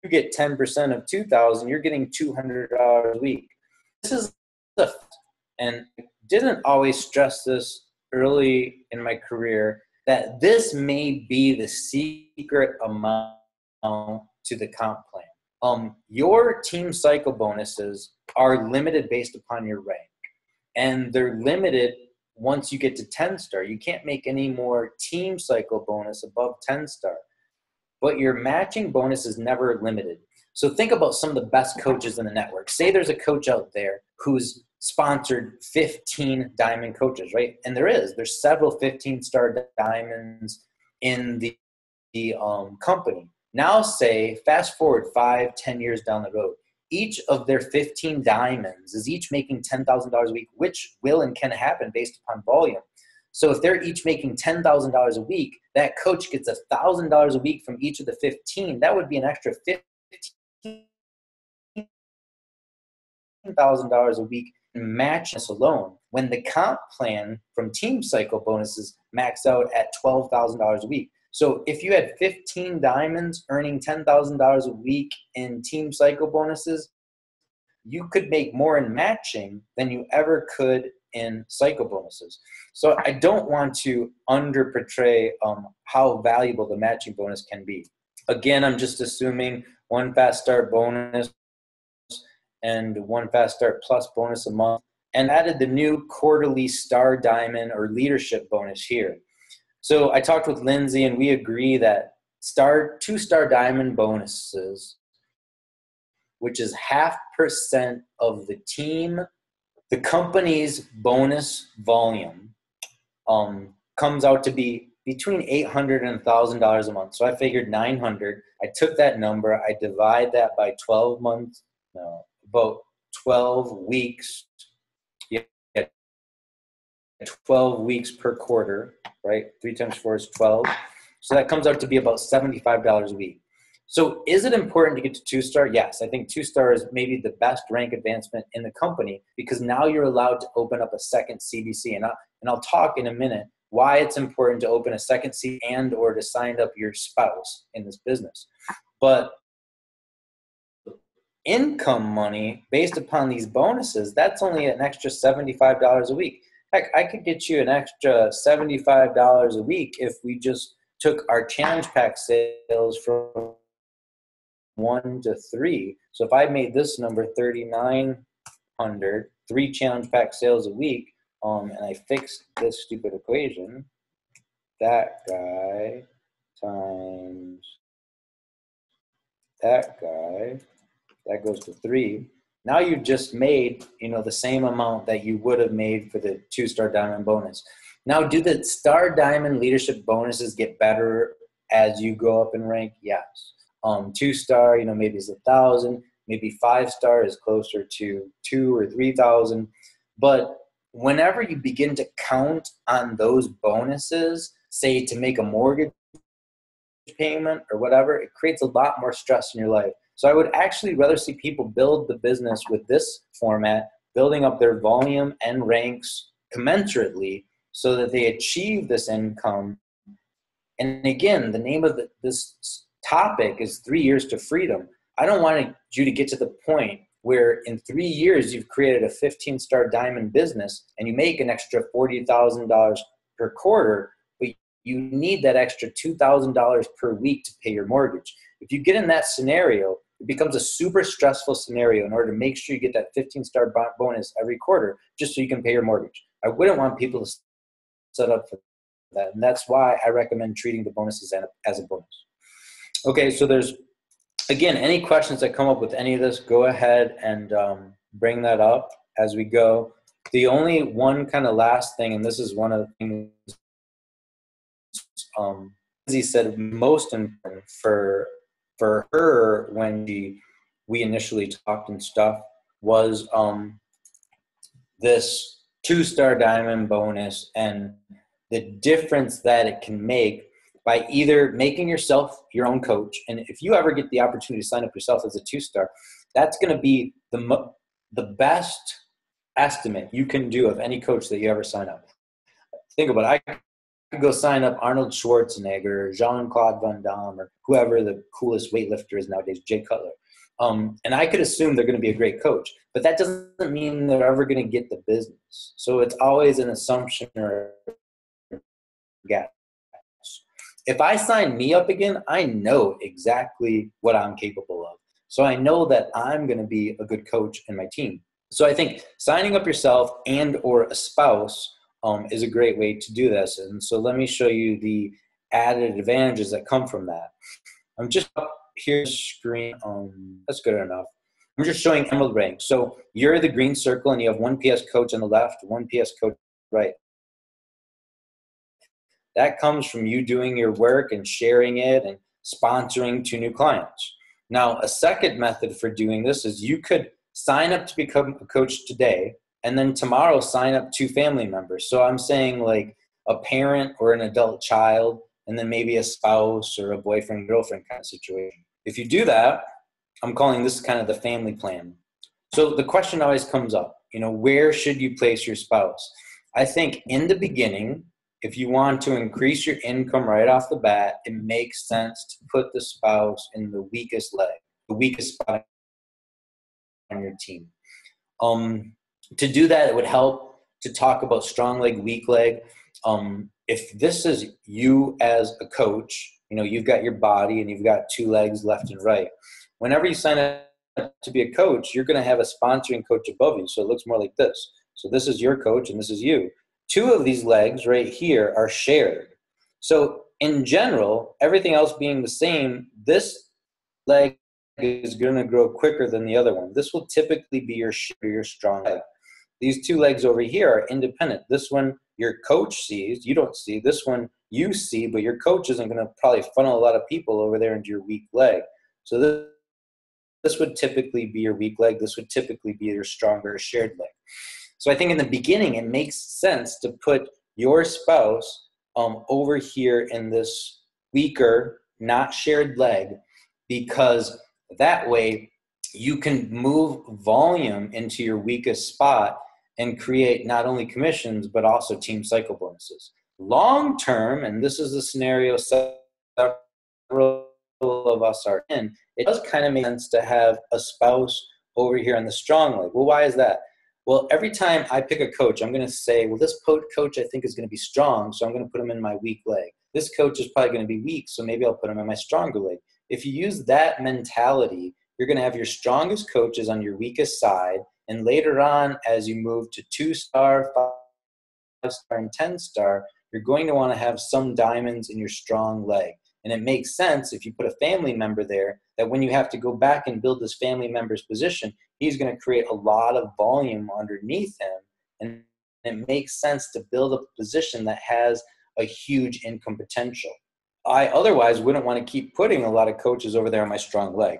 You get 10% of 2,000, you're getting $200 a week. This is the, and didn't always stress this early in my career, that this may be the secret amount to the comp plan. Your team cycle bonuses are limited based upon your rank, and they're limited once you get to 10-star. You can't make any more team cycle bonus above 10-star, but your matching bonus is never limited. So think about some of the best coaches in the network. Say there's a coach out there who's sponsored 15 diamond coaches, right? And there's several 15-star diamonds in the company. Now say, fast forward 5-10 years down the road, each of their 15 diamonds is each making $10,000 a week, which will and can happen based upon volume. So if they're each making $10,000 a week, that coach gets $1,000 a week from each of the 15. That would be an extra $15,000 a week in matches alone, when the comp plan from team cycle bonuses max out at $12,000 a week. So if you had 15 diamonds earning $10,000 a week in team cycle bonuses, you could make more in matching than you ever could in cycle bonuses. So I don't want to underportray how valuable the matching bonus can be. Again, I'm just assuming 1 fast start bonus and 1 fast start plus bonus a month, and added the new quarterly star diamond or leadership bonus here. So I talked with Lindsay, and we agree that 2-star diamond bonuses, which is 0.5% of the company's bonus volume, comes out to be between $800 and $1,000 a month. So I figured 900. I took that number, I divide that by 12 months, about 12 weeks. Yeah, 12 weeks per quarter, right? 3 times 4 is 12. So that comes out to be about $75 a week. So is it important to get to 2-star? Yes, I think 2-star is maybe the best rank advancement in the company, because now you're allowed to open up a second CBC. And I'll talk in a minute why it's important to open a second CBC and or to sign up your spouse in this business. But income money based upon these bonuses, that's only an extra $75 a week. Heck, I could get you an extra $75 a week if we just took our challenge pack sales from 1 to 3. So if I made this number 3,900, 3 challenge pack sales a week, and I fixed this stupid equation, that guy times that guy, that goes to 3. Now you just made, the same amount that you would have made for the 2-star diamond bonus. Now, do the star diamond leadership bonuses get better as you go up in rank? Yes. 2-star, maybe it's 1,000, maybe 5-star is closer to 2 or 3,000. But whenever you begin to count on those bonuses, say to make a mortgage payment or whatever, it creates a lot more stress in your life. So I would actually rather see people build the business with this format, building up their volume and ranks commensurately so that they achieve this income. And again, the name of this topic is 3 years to freedom. I don't want you to get to the point where in 3 years you've created a 15-star diamond business and you make an extra $40,000 per quarter, but you need that extra $2,000 per week to pay your mortgage. If you get in that scenario, it becomes a super stressful scenario in order to make sure you get that 15-star bonus every quarter just so you can pay your mortgage. I wouldn't want people to set up for that. And that's why I recommend treating the bonuses as a bonus. Okay, so there's, again, any questions that come up with any of this, go ahead and bring that up as we go. The only one kind of last thing, and this is one of the things he said most important for her when we initially talked and stuff was this 2-star diamond bonus and the difference that it can make by either making yourself your own coach. And if you ever get the opportunity to sign up yourself as a 2-star, that's going to be the best estimate you can do of any coach that you ever sign up. Think about it. I could go sign up Arnold Schwarzenegger, Jean-Claude Van Damme, or whoever the coolest weightlifter is nowadays, Jay Cutler. And I could assume they're going to be a great coach, but that doesn't mean they're ever going to get the business. So it's always an assumption or a guess. If I sign me up again, I know exactly what I'm capable of. So I know that I'm going to be a good coach in my team. So I think signing up yourself and or a spouse is a great way to do this. And so let me show you the added advantages that come from that. I'm just up here on the screen. That's good enough. I'm just showing Emerald rank. So you're the green circle and you have one PS coach on the left, one PS coach right. That comes from you doing your work and sharing it and sponsoring 2 new clients. Now, a second method for doing this is you could sign up to become a coach today and then tomorrow sign up 2 family members. So I'm saying like a parent or an adult child and then maybe a spouse or a boyfriend, girlfriend kind of situation. If you do that, I'm calling this kind of the family plan. So the question always comes up, where should you place your spouse? I think in the beginning, if you want to increase your income right off the bat, it makes sense to put the spouse in the weakest leg, the weakest spot on your team. To do that, it would help to talk about strong leg, weak leg. If this is you as a coach, you've got your body and you've got 2 legs left and right. Whenever you sign up to be a coach, you're going to have a sponsoring coach above you. So it looks more like this. So this is your coach and this is you. 2 of these legs right here are shared. So in general, everything else being the same, this leg is going to grow quicker than the other one. This will typically be your strong leg. These 2 legs over here are independent. This one your coach sees, you don't see. This one you see, but your coach isn't going to probably funnel a lot of people over there into your weak leg. So this would typically be your weak leg. This would typically be your stronger shared leg. So I think in the beginning, it makes sense to put your spouse over here in this weaker, not shared leg, because that way you can move volume into your weakest spot and create not only commissions, but also team cycle bonuses. Long term, and this is the scenario several of us are in, it does kind of make sense to have a spouse over here on the strong leg. Well, why is that? Well, every time I pick a coach, I'm going to say, well, this coach I think is going to be strong, so I'm going to put him in my weak leg. This coach is probably going to be weak, so maybe I'll put him in my stronger leg. If you use that mentality, you're going to have your strongest coaches on your weakest side, and later on, as you move to 2-star, 5-star, and 10-star, you're going to want to have some diamonds in your strong leg. And it makes sense if you put a family member there that when you have to go back and build this family member's position, he's going to create a lot of volume underneath him. And it makes sense to build a position that has a huge income potential. I otherwise wouldn't want to keep putting a lot of coaches over there on my strong leg.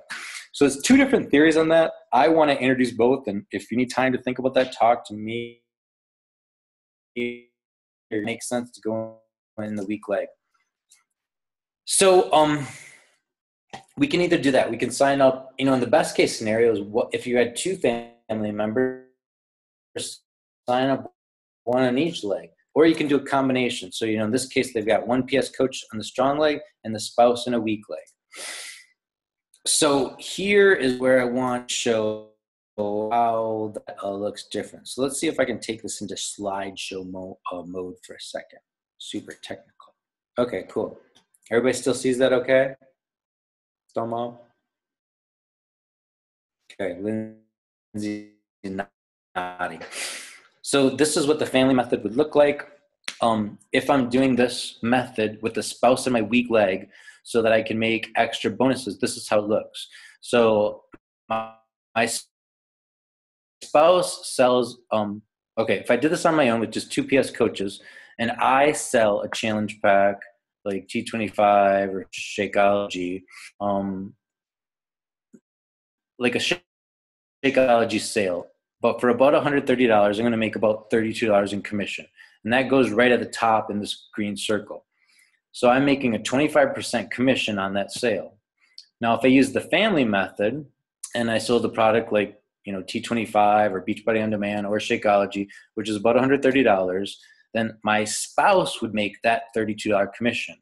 So it's two different theories on that. I want to introduce both. And if you need time to think about that, talk to me. It makes sense to go in the weak leg. So we can either do that. We can sign up, in the best case scenario is if you had two family members, sign up one on each leg. Or you can do a combination. So, in this case, they've got one PS coach on the strong leg and the spouse in a weak leg. So here is where I want to show how that looks different. So let's see if I can take this into slideshow mode for a second. Super technical. Okay, cool. Everybody still sees that okay? Stormo? Okay, Lindsay nodding. So this is what the family method would look like. If I'm doing this method with the spouse in my weak leg so that I can make extra bonuses, this is how it looks. So my spouse sells, okay, if I did this on my own with just two PS coaches and I sell a challenge pack like T25 or Shakeology, like a Shakeology sale, but for about $130, I'm going to make about $32 in commission. And that goes right at the top in this green circle. So I'm making a 25% commission on that sale. Now, if I use the family method and I sold the product like, T25 or Beachbody On Demand or Shakeology, which is about $130, then my spouse would make that $32 commission.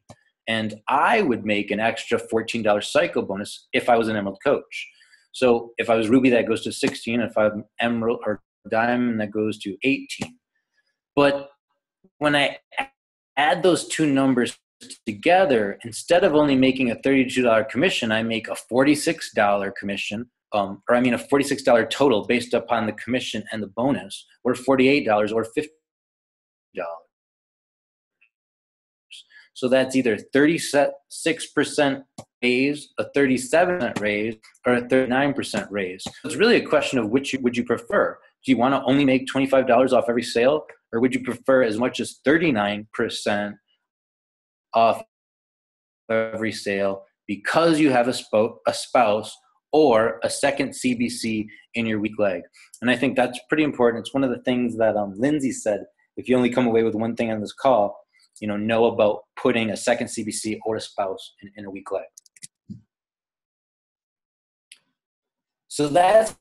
And I would make an extra $14 cycle bonus if I was an Emerald coach. So if I was Ruby, that goes to 16. If I'm Emerald or Diamond, that goes to 18. But when I add those two numbers together, instead of only making a $32 commission, I make a $46 commission, a $46 total based upon the commission and the bonus, or $48 or $50. So that's either 36% raise, a 37% raise, or a 39% raise. It's really a question of which would you prefer. Do you want to only make $25 off every sale, or would you prefer as much as 39% off every sale because you have a spouse or a second CBC in your weak leg? And I think that's pretty important. It's one of the things that Lindsay said. If you only come away with one thing on this call, know about putting a second CBC or a spouse in a weak leg. So that's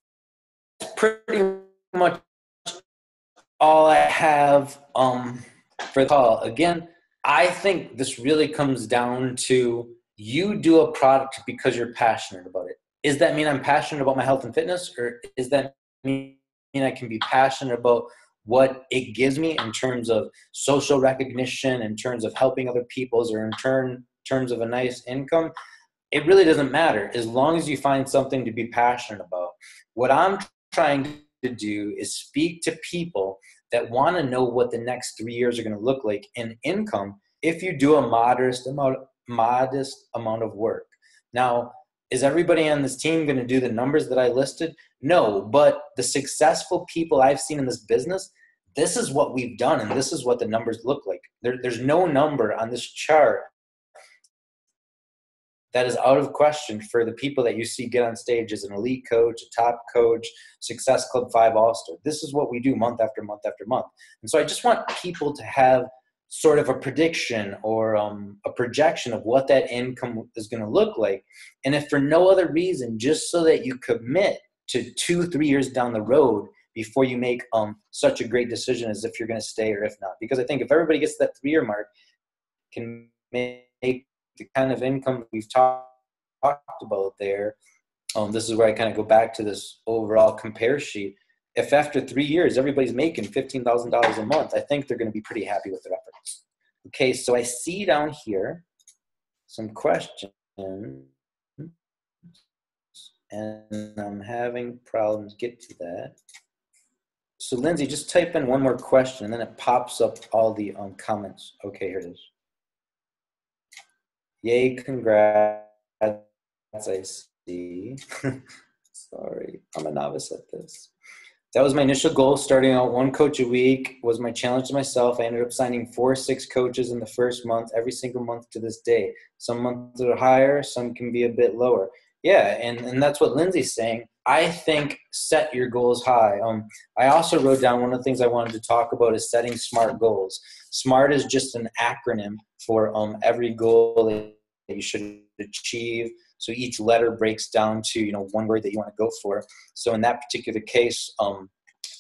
pretty much all I have for the call. Again, I think this really comes down to you do a product because you're passionate about it. Does that mean I'm passionate about my health and fitness, or does that mean I can be passionate about what it gives me in terms of social recognition, in terms of helping other people's, or in terms of a nice income? It really doesn't matter as long as you find something to be passionate about. What I'm trying to do is speak to people that want to know what the next 3 years are going to look like in income if you do a modest amount of work. Now, is everybody on this team going to do the numbers that I listed? No, but the successful people I've seen in this business, this is what we've done, and this is what the numbers look like. There's no number on this chart that is out of question for the people that you see get on stage as an elite coach, a top coach, Success Club 5 All-Star. This is what we do month after month after month. And so I just want people to have sort of a prediction or a projection of what that income is going to look like. And if for no other reason, just so that you commit to 2-3 years down the road before you make such a great decision as if you're going to stay or if not. Because I think if everybody gets that 3-year mark, can make the kind of income we've talked about there. This is where I kind of go back to this overall compare sheet. If after 3 years, everybody's making $15,000 a month, I think they're going to be pretty happy with their efforts. Okay, so I see down here some questions, and I'm having problems get to that. So Lindsay, just type in one more question, and then it pops up all the comments. Okay, here it is. Yay, congrats, I see. Sorry, I'm a novice at this. That was my initial goal. Starting out one coach a week was my challenge to myself. I ended up signing 4 or 6 coaches in the first month, every single month to this day. Some months are higher, some can be a bit lower. Yeah, and that's what Lindsay's saying. I think set your goals high. I also wrote down one of the things I wanted to talk about is setting SMART goals. SMART is just an acronym for every goal that you should achieve. So each letter breaks down to, one word that you want to go for. So in that particular case,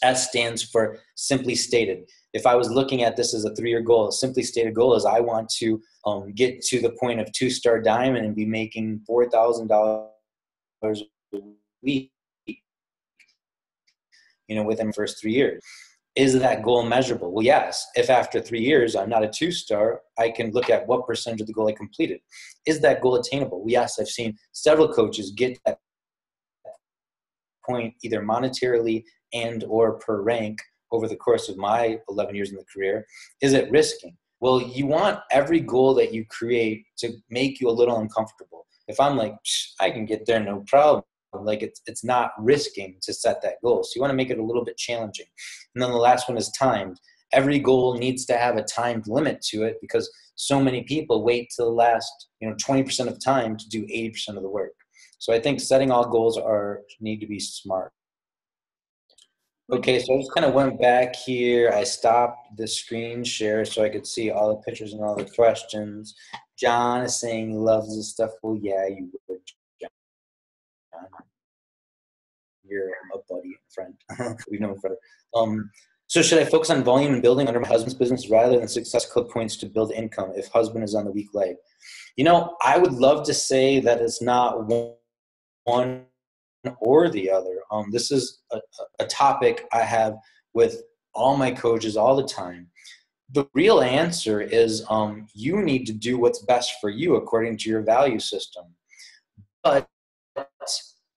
S stands for simply stated. If I was looking at this as a 3-year goal, a simply stated goal is I want to get to the point of 2-star diamond and be making $4,000 a week, within the first 3 years. Is that goal measurable? Well, yes. If after 3 years I'm not a 2-star, I can look at what percentage of the goal I completed. Is that goal attainable? Well, yes, I've seen several coaches get that point either monetarily and or per rank over the course of my 11 years in the career. Is it risking? Well, you want every goal that you create to make you a little uncomfortable. If I'm like, I can get there, no problem. Like it's not risking to set that goal. So you want to make it a little bit challenging. And then the last one is timed. Every goal needs to have a timed limit to it because so many people wait till the last 20% of time to do 80% of the work. So I think setting all goals need to be smart. Okay, so I just kind of went back here. I stopped the screen share so I could see all the pictures and all the questions. John is saying he loves this stuff. Well, yeah, you would, John. You're a buddy and friend. We've known forever. So should I focus on volume and building under my husband's business rather than success club points to build income if husband is on the weak leg? I would love to say that it's not one or the other. This is a topic I have with all my coaches all the time. The real answer is you need to do what's best for you according to your value system. But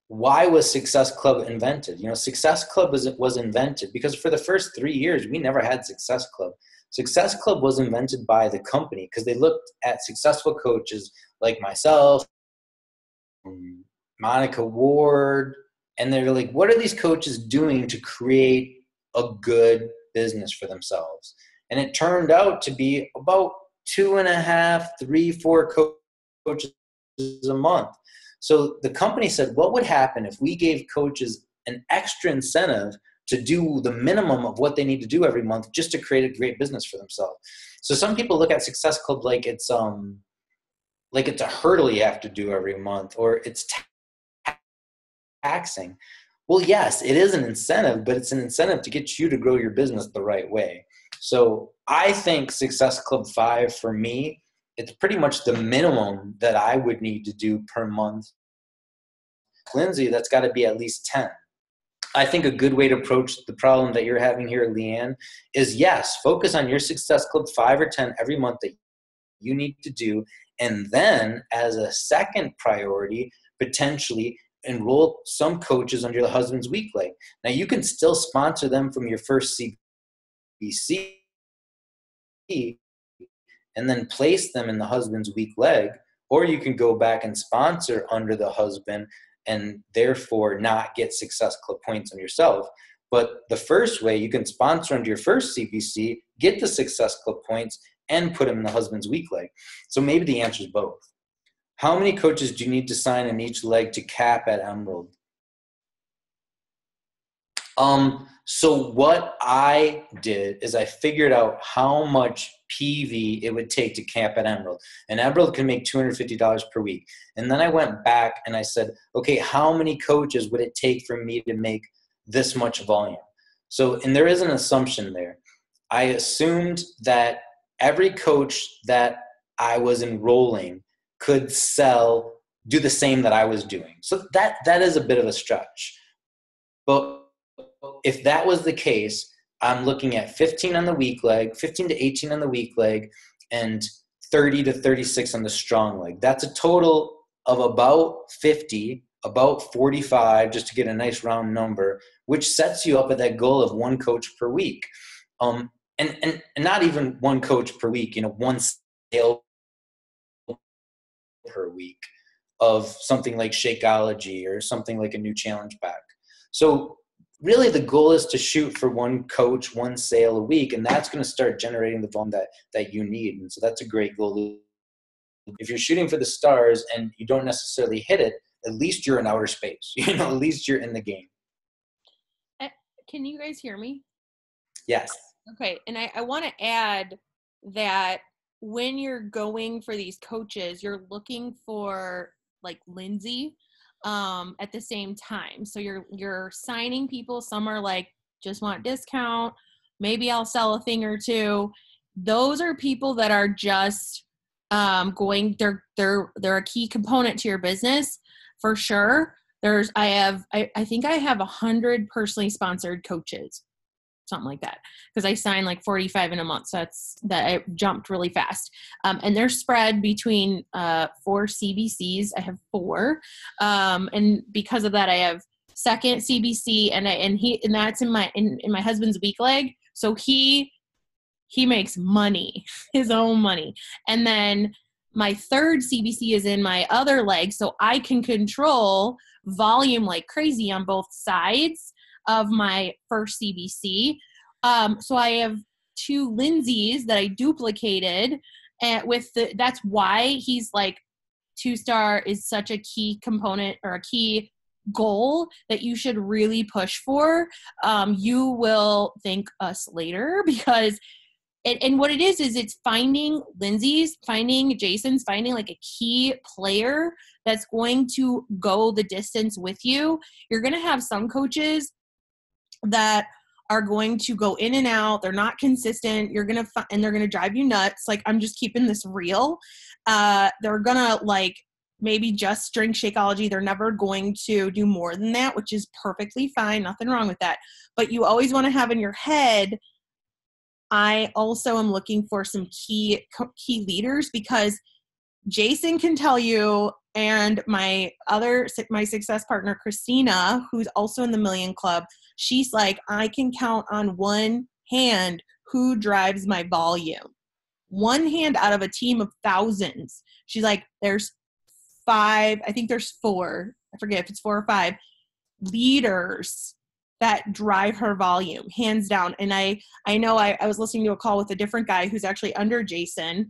why was Success Club invented? Success Club was invented because for the first 3 years, we never had Success Club. Success Club was invented by the company because they looked at successful coaches like myself, Monica Ward, and they're like, what are these coaches doing to create a good business for themselves? And it turned out to be about 2.5, 3, 4 coaches a month. So the company said, what would happen if we gave coaches an extra incentive to do the minimum of what they need to do every month just to create a great business for themselves? So some people look at Success Club like it's a hurdle you have to do every month, or it's taxing. Well, yes, it is an incentive, but it's an incentive to get you to grow your business the right way. So I think Success Club 5 for me, it's pretty much the minimum that I would need to do per month. Lindsay, that's got to be at least 10. I think a good way to approach the problem that you're having here, Leanne, is yes, focus on your Success Club 5 or 10 every month that you need to do. And then as a second priority, potentially enroll some coaches under the husband's weak leg. Now you can still sponsor them from your first CBC and then place them in the husband's weak leg, or you can go back and sponsor under the husband and therefore not get Success Club points on yourself. But the first way, you can sponsor under your first CBC, get the Success Club points, and put them in the husband's weak leg. So maybe the answer is both. How many coaches do you need to sign in each leg to cap at Emerald? So what I did is I figured out how much PV it would take to cap at Emerald. And Emerald can make $250 per week. And then I went back and I said, okay, how many coaches would it take for me to make this much volume? So, and there is an assumption there. I assumed that every coach that I was enrolling could do the same that I was doing. So that is a bit of a stretch. But if that was the case, I'm looking at 15 on the weak leg, 15 to 18 on the weak leg, and 30 to 36 on the strong leg. That's a total of about 50, about 45, just to get a nice round number, which sets you up at that goal of one coach per week. And not even one coach per week, one sale per week of something like Shakeology or something like a new challenge pack. So really the goal is to shoot for one coach, one sale a week, and that's going to start generating the volume that you need. And so that's a great goal. If you're shooting for the stars and you don't necessarily hit it, at least you're in outer space. At least you're in the game.
Can you guys hear me?
Yes.
Okay. And I want to add that when you're going for these coaches, you're looking for like Lindsay at the same time. So you're signing people. Some are like, just want discount. Maybe I'll sell a thing or two. Those are people that are just they're a key component to your business for sure. I think I have 100 personally sponsored coaches, something like that, because I sign like 45 in a month. So that I jumped really fast. And they're spread between 4 CBCs. I have 4. And because of that, I have second CBC and that's in my husband's weak leg. So he makes money, his own money. And then my third CBC is in my other leg. So I can control volume like crazy on both sides of my first CBC. So I have 2 Lindsays that I duplicated, and that's why he's like 2-star is such a key component or a key goal that you should really push for. You will thank us later because and what it is it's finding Lindsay's, finding Jason's, finding like a key player that's going to go the distance with you. You're going to have some coaches that are going to go in and out. They're not consistent. And they're going to drive you nuts. Like, I'm just keeping this real. They're going to like maybe just drink Shakeology. They're never going to do more than that, which is perfectly fine. Nothing wrong with that. But you always want to have in your head, I also am looking for some key leaders, because Jason can tell you, and my success partner, Christina, who's also in the Million Club, she's like, I can count on one hand who drives my volume. One hand out of a team of thousands. She's like, there's 5, I think there's 4, I forget if it's 4 or 5 leaders that drive her volume, hands down. And I know I was listening to a call with a different guy who's actually under Jason,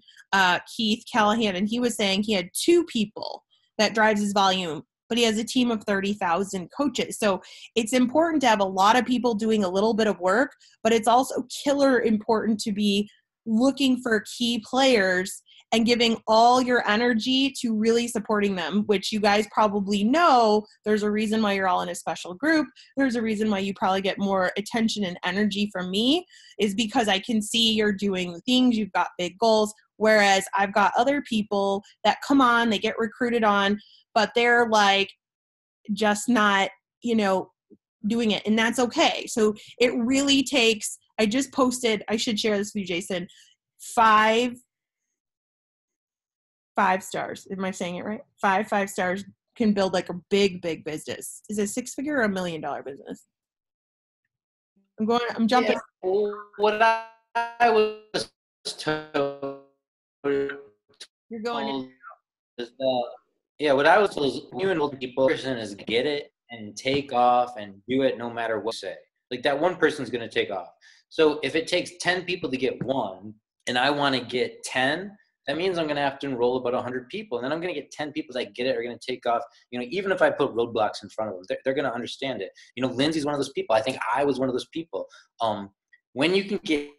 Keith Callahan, and he was saying he had 2 people that drives his volume, but he has a team of 30,000 coaches. So it's important to have a lot of people doing a little bit of work, but it's also killer important to be looking for key players and giving all your energy to really supporting them, which you guys probably know there's a reason why you're all in a special group. There's a reason why you probably get more attention and energy from me, is because I can see you're doing things, you've got big goals, whereas I've got other people that come on, they get recruited on, but they're like just not, doing it, and that's okay. So it really takes, I just posted, I should share this with you, Jason, 5 stars. Am I saying it right? 5 stars can build like a big business. Is it a 6-figure or $1 million business? I'm jumping.
Yeah, what I was told.
You're going
Is what I was told is you and multiple people person is get it and take off and do it no matter what you say. Like, that one person's going to take off. So if it takes 10 people to get 1 and I want to get 10, that means I'm going to have to enroll about 100 people. And then I'm going to get 10 people that get it, are going to take off. Even if I put roadblocks in front of them, they're going to understand it. Lindsay's one of those people. I think I was one of those people. When you can get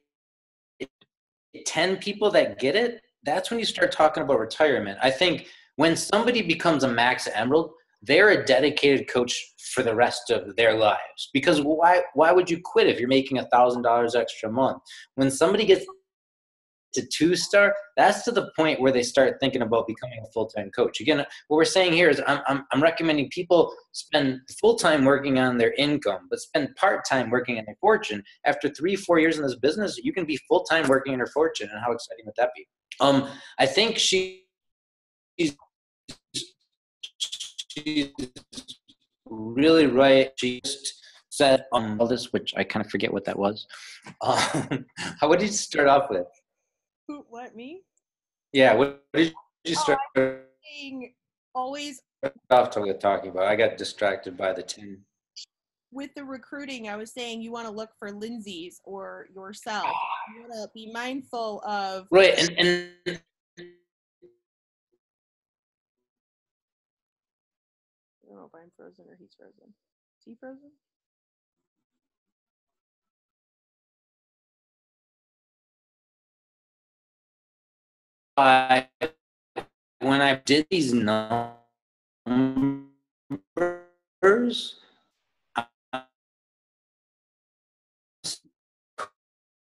10 people that get it, that's when you start talking about retirement. I think when somebody becomes a max emerald, they're a dedicated coach for the rest of their lives. Because why would you quit if you're making $1,000 extra a month? When somebody gets to 2-star, that's to the point where they start thinking about becoming a full-time coach. Again, what we're saying here is I'm recommending people spend full-time working on their income, but spend part-time working on their fortune. After 3-4 years in this business, you can be full-time working on your fortune. And how exciting would that be? I think she's really right. She just said all this, which I kind of forget what that was. What did you start off with?
What, me?
Yeah, what did you start
Always
off talking about? I got distracted by the 10.
with the recruiting, I was saying you want to look for Lindsay's or yourself. You want to be mindful of.
Right. And
I don't know if I'm frozen or he's frozen. Is he frozen?
when I did these numbers,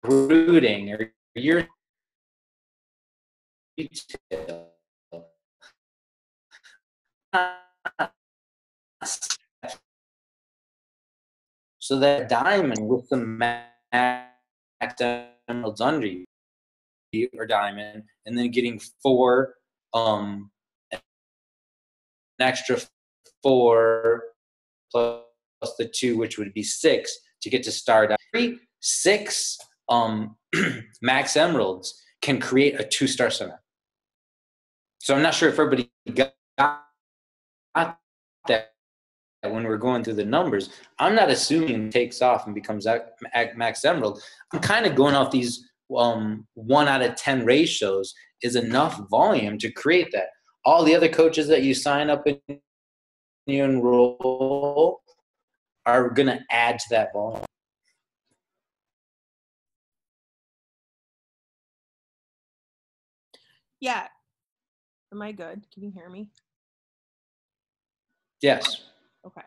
recruiting or your detail, so that diamond with the max emeralds under you or diamond, and then getting an extra 4 plus the 2, which would be 6 to get to star diamond. 6 max emeralds can create a 2-star center. So I'm not sure if everybody got that when we're going through the numbers. I'm not assuming it takes off and becomes max emerald. I'm kind of going off these 1 out of 10 ratios is enough volume to create that. All the other coaches that you sign up and you enroll are going to add to that volume.
Yeah. Am I good? Can you hear me?
Yes.
Okay.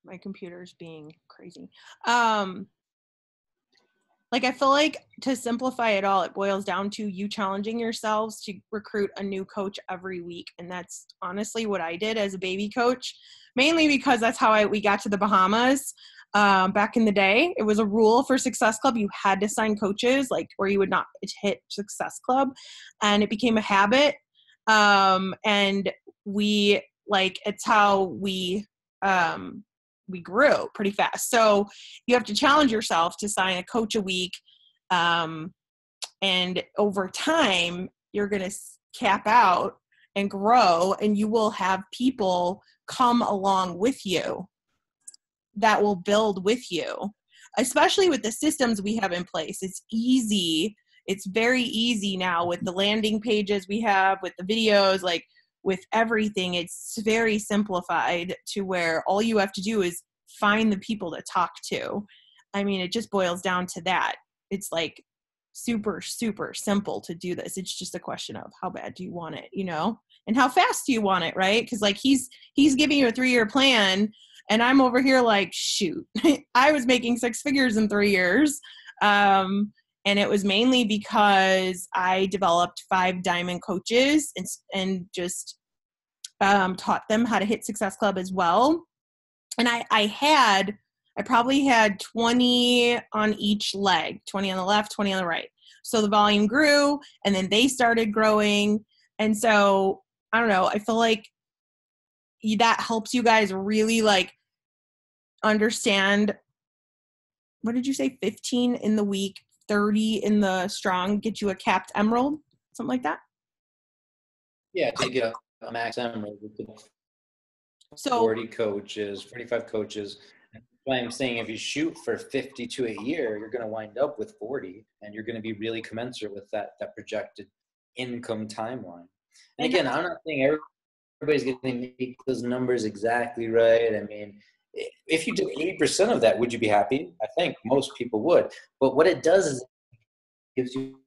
My computer's being crazy. Like, I feel like to simplify it all, it boils down to you challenging yourselves to recruit a new coach every week. And that's honestly what I did as a baby coach, mainly because that's how we got to the Bahamas. Back in the day, it was a rule for Success Club. You had to sign coaches, like, or you would not hit Success Club. And it became a habit. And it's how we grew pretty fast. So you have to challenge yourself to sign a coach a week. And over time, you're going to cap out and grow, and you will have people come along with you that will build with you, especially with the systems we have in place. It's easy. It's very easy now with the landing pages we have, with the videos, like with everything. It's very simplified to where all you have to do is find the people to talk to. I mean, it just boils down to that. It's like super, super simple to do this. It's just a question of how bad do you want it, and how fast do you want it, right? Because like he's giving you a 3-year plan, and I'm over here like, shoot, I was making 6 figures in 3 years. And it was mainly because I developed 5 diamond coaches and just taught them how to hit Success Club as well. And I probably had 20 on each leg, 20 on the left, 20 on the right. So the volume grew, and then they started growing. And so, I don't know, I feel like that helps you guys really like understand. What did you say? 15 in the week, 30 in the strong, get you a capped emerald, something like that?
Yeah, to get a max emerald. So 40 coaches, 45 coaches. That's why I'm saying if you shoot for 52 a year, you're going to wind up with 40, and you're going to be really commensurate with that projected income timeline. And again, I'm not saying everybody's going to make those numbers exactly right. I mean, if you did 80% of that, would you be happy? I think most people would. But what it does is it gives you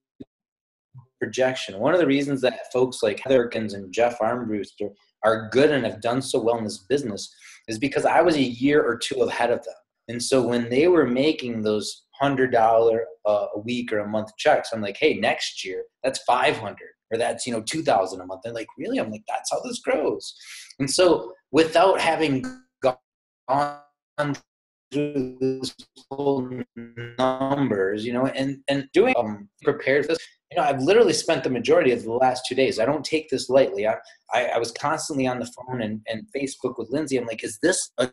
projection. One of the reasons that folks like Heather Atkins and Jeff Armbruster are good and have done so well in this business is because I was a year or 2 ahead of them. And so when they were making those $100 a week or a month checks, I'm like, hey, next year that's 500 or that's, $2,000 a month. They're like, really? I'm like, that's how this grows. And so without having gone through this whole numbers, and doing prepared for this, I've literally spent the majority of the last 2 days. I don't take this lightly. I was constantly on the phone and Facebook with Lindsay. I'm like, is this a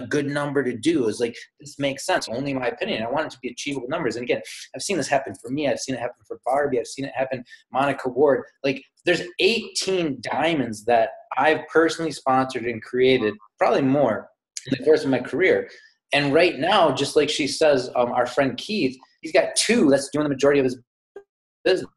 good number to do? Is like, this makes sense. Only my opinion. I want it to be achievable numbers. And again, I've seen this happen for me. I've seen it happen for Barbie. I've seen it happen Monica Ward. Like, there's 18 diamonds that I've personally sponsored and created, probably more, in the course of my career. And right now, just like she says, our friend Keith, he's got 2 that's doing the majority of his business.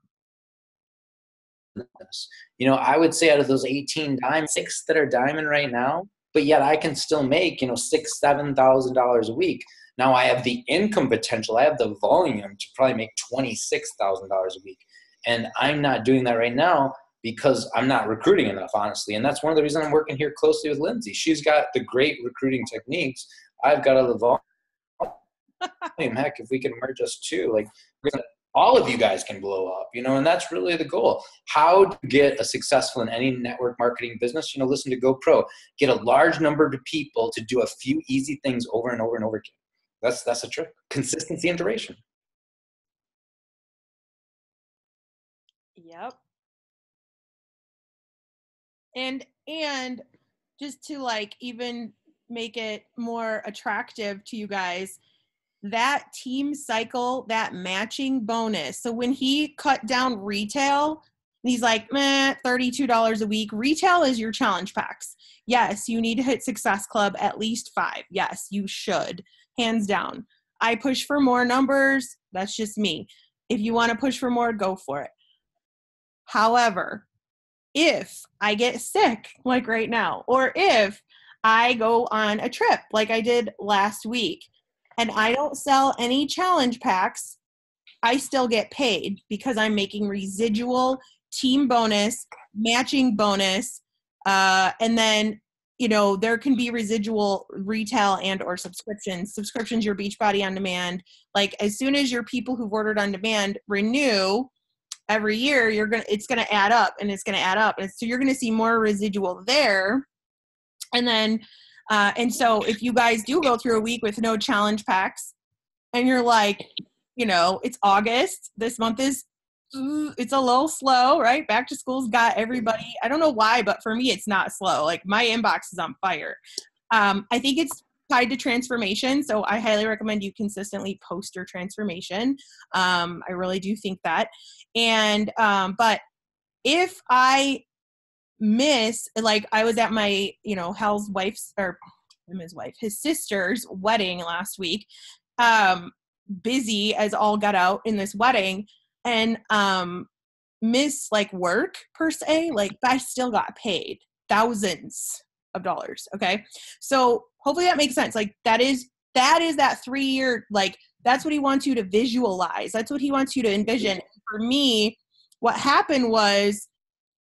I would say out of those 18 diamonds, 6 that are diamond right now, but yet I can still make, $6,000-$7,000 a week. Now I have the income potential. I have the volume to probably make $26,000 a week. And I'm not doing that right now because I'm not recruiting enough, honestly. And that's one of the reasons I'm working here closely with Lindsay. She's got the great recruiting techniques. I've got all the volume. Heck, if we can merge us too, all of you guys can blow up, and that's really the goal. How to get a successful in any network marketing business, listen to GoPro. Get a large number of people to do a few easy things over and over and over again. That's a trick. Consistency and duration.
Yep. And just to even make it more attractive to you guys, that team cycle, that matching bonus. So when he cut down retail, he's like, $32 a week. Retail is your challenge packs. Yes, you need to hit Success Club at least 5. Yes, you should. Hands down. I push for more numbers. That's just me. If you want to push for more, go for it. However, if I get sick, like right now, or if I go on a trip like I did last week, and I don't sell any challenge packs, I still get paid because I'm making residual team bonus, matching bonus, and then, there can be residual retail and or subscriptions. Subscriptions, your Beachbody on demand. As soon as your people who've ordered on demand renew every year, it's gonna add up and it's gonna add up. And so you're gonna see more residual there. And then and so if you guys do go through a week with no challenge packs and you're like, it's August, this month it's a little slow, right? Back to school's got everybody. I don't know why, but for me, it's not slow. My inbox is on fire. I think it's tied to transformation. So I highly recommend you consistently post your transformation. I really do think that. And, but if I miss, I was at my, Hal's wife's, or his wife, his sister's wedding last week, busy as all got out in this wedding, and miss work per se, but I still got paid thousands of dollars. Okay. So hopefully that makes sense. That is that 3-year, that's what he wants you to visualize. That's what he wants you to envision. For me, what happened was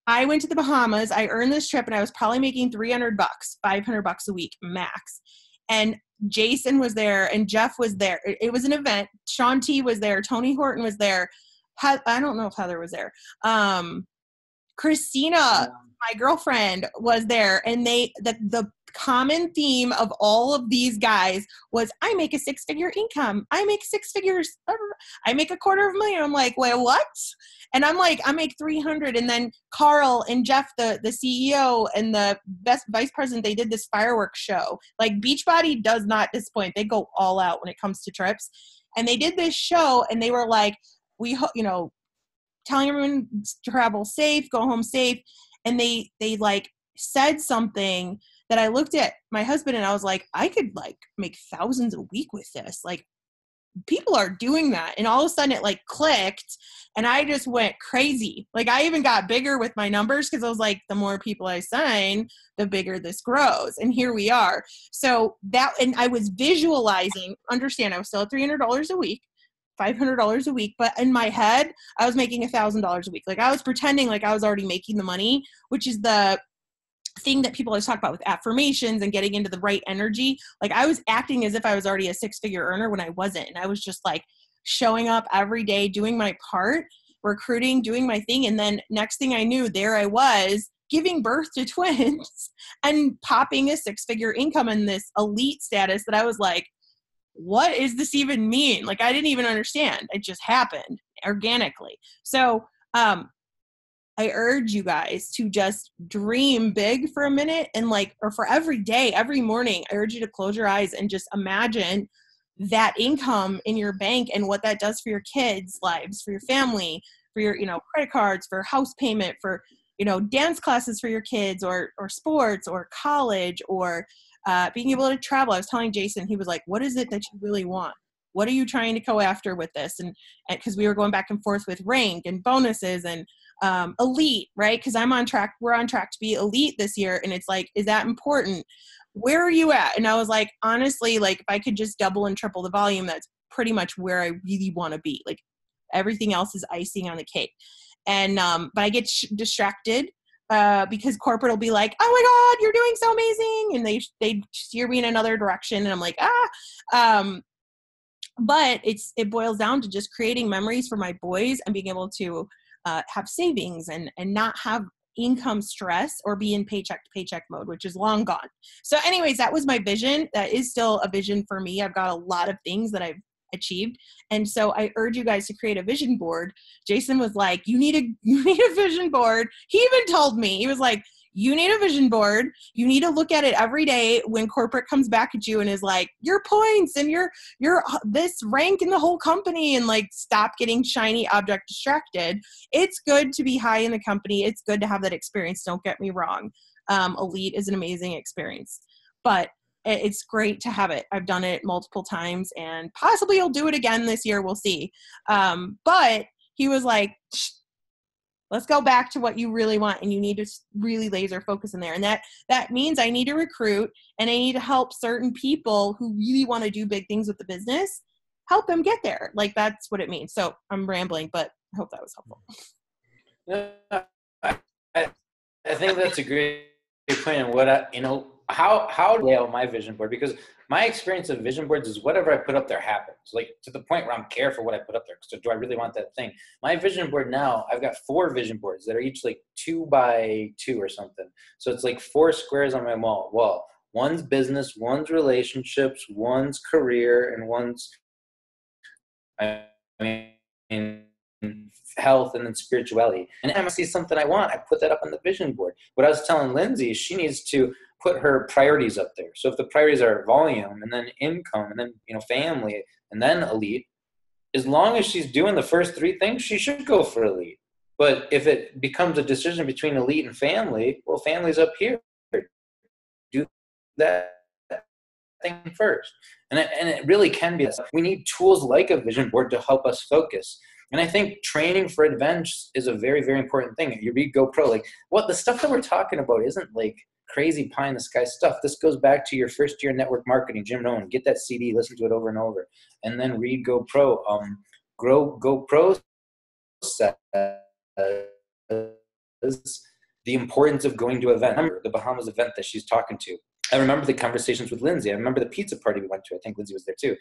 I went to the Bahamas. I earned this trip and I was probably making $300, $500 a week max. And Jason was there and Jeff was there. It was an event. Sean T was there. Tony Horton was there. I don't know if Heather was there. Christina, my girlfriend, was there. And the common theme of all of these guys was, I make a 6-figure income. I make 6 figures. I make $250,000. I'm like, wait, what? And I'm like, I make 300. And then Carl and Jeff, the CEO and the best vice president, they did this fireworks show. Beachbody does not disappoint. They go all out when it comes to trips. And they did this show and they were like, telling everyone to travel safe, go home safe. And they said something that I looked at my husband and I was like, I could make thousands a week with this. People are doing that. And all of a sudden it clicked and I just went crazy. I even got bigger with my numbers because I was like, the more people I sign, the bigger this grows. And here we are. So and I was visualizing, understand, I was still at $300 a week, $500 a week, but in my head, I was making $1,000 a week. I was pretending I was already making the money, which is the thing that people always talk about with affirmations and getting into the right energy. I was acting as if I was already a 6-figure earner when I wasn't. And I was just showing up every day, doing my part, recruiting, doing my thing. And then next thing I knew, there I was giving birth to twins and popping a 6-figure income in this elite status that I was like, what does this even mean? I didn't even understand. It just happened organically. So, I urge you guys to just dream big for a minute and or for every day, every morning, I urge you to close your eyes and just imagine that income in your bank and what that does for your kids' lives, for your family, for your, credit cards, for house payment, for, dance classes for your kids or sports or college or being able to travel. I was telling Jason, he was like, what is it that you really want? What are you trying to go after with this? And because we were going back and forth with rank and bonuses and elite, right? Because we're on track to be elite this year. And it's like, is that important? Where are you at? And I was like, honestly, like if I could just double and triple the volume, that's pretty much where I really want to be. Like everything else is icing on the cake. And, but I get distracted because corporate will be like, oh my God, you're doing so amazing. And they steer me in another direction. And I'm like, but it boils down to just creating memories for my boys and being able to have savings and not have income stress or be in paycheck to paycheck mode, which is long gone. So anyways, that was my vision. That is still a vision for me. I've got a lot of things that I've achieved. And so I urge you guys to create a vision board. Jason was like, you need a vision board. He even told me, he was like, you need a vision board. You need to look at it every day when corporate comes back at you and is like, your points and your this rank in the whole company, and like, stop getting shiny object distracted. It's good to be high in the company. It's good to have that experience. Don't get me wrong. Elite is an amazing experience, but it's great to have it. I've done it multiple times and possibly I'll do it again this year. We'll see. But he was like, let's go back to what you really want, and you need to really laser focus in there. And that means I need to recruit, and I need to help certain people who really want to do big things with the business, help them get there. Like, that's what it means. So I'm rambling, but I hope that was helpful.
I think that's a great point. And what how to lay out my vision board, because my experience of vision boards is whatever I put up there happens, like to the point where I'm careful what I put up there. So do I really want that thing? My vision board now, I've got 4 vision boards that are each like 2 by 2 or something. So it's like 4 squares on my wall. One's business, one's relationships, one's career, and one's, I mean, health, and then spirituality. And anytime I see something I want, I put that up on the vision board. What I was telling Lindsay is she needs to put her priorities up there. So if the priorities are volume and then income and then, family and then elite, as long as she's doing the first 3 things, she should go for elite. But if it becomes a decision between elite and family, well, family's up here. Do that thing first. And it really can be. We need tools like a vision board to help us focus. And I think training for events is a very, very important thing. You read GoPro, like what the stuff that we're talking about isn't like crazy pie in the sky stuff. This goes back to your first year network marketing, Jim Rohn. Get that CD, listen to it over and over, and then read GoPro. GoPro says the importance of going to event. Remember the Bahamas event that she's talking to. I remember the conversations with Lindsay. I remember the pizza party we went to. I think Lindsay was there too.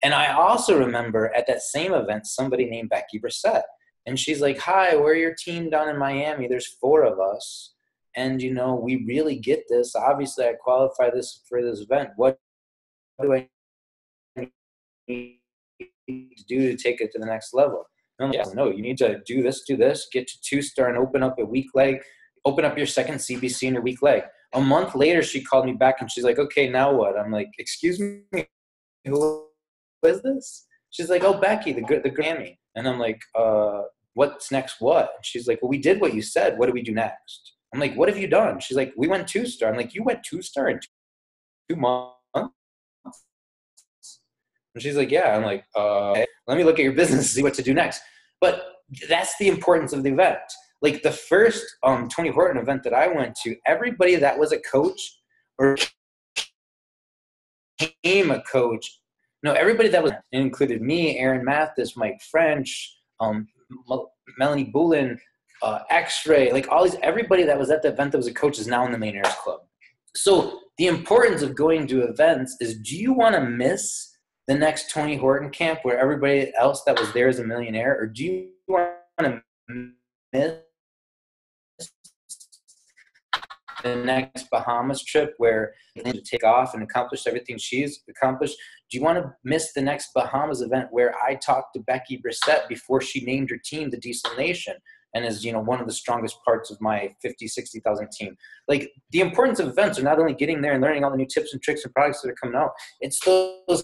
And I also remember at that same event, somebody named Becky Brissett. And she's like, hi, we're your team down in Miami. There's 4 of us. And, we really get this. Obviously, I qualify for this event. What do I need to do to take it to the next level? And I'm like, no, you need to do this, get to 2-star and open up a weak leg, open up your second CBC in your weak leg. A month later, she called me back and she's like, okay, now what? I'm like, excuse me, who is this? She's like, oh, Becky, the Grammy. And I'm like, what's next what? And she's like, well, we did what you said. What do we do next? I'm like, what have you done? She's like, we went 2-star. I'm like, you went 2-star in 2 months? And she's like, yeah. I'm like, let me look at your business and see what to do next. But that's the importance of the event. Like the first Tony Horton event that I went to, everybody that was a coach or became a coach, everybody that was, included me, Aaron Mathis, Mike French, Melanie Boulin, X-Ray, like everybody that was at the event that was a coach is now in the Millionaires Club. So the importance of going to events is, do you want to miss the next Tony Horton camp where everybody else that was there is a millionaire, or do you want to miss the next Bahamas trip where they to take off and accomplish everything she's accomplished? Do you want to miss the next Bahamas event where I talked to Becky Brissett before she named her team the Diesel Nation and is, one of the strongest parts of my 50, 60,000 team? Like, the importance of events are not only getting there and learning all the new tips and tricks and products that are coming out. It's those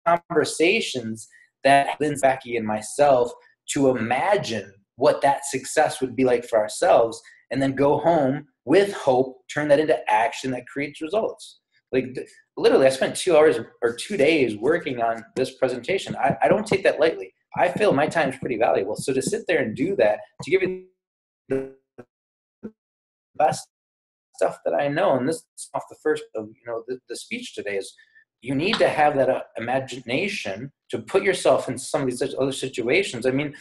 conversations that Lynn, Becky, and myself to imagine what that success would be like for ourselves, and then go home with hope, turn that into action that creates results. Like literally, I spent 2 hours or 2 days working on this presentation. I don't take that lightly. I feel my time is pretty valuable. So to sit there and do that, to give you the best stuff that I know, and this is off the first of the speech today, is you need to have that imagination to put yourself in some of these other situations. I mean,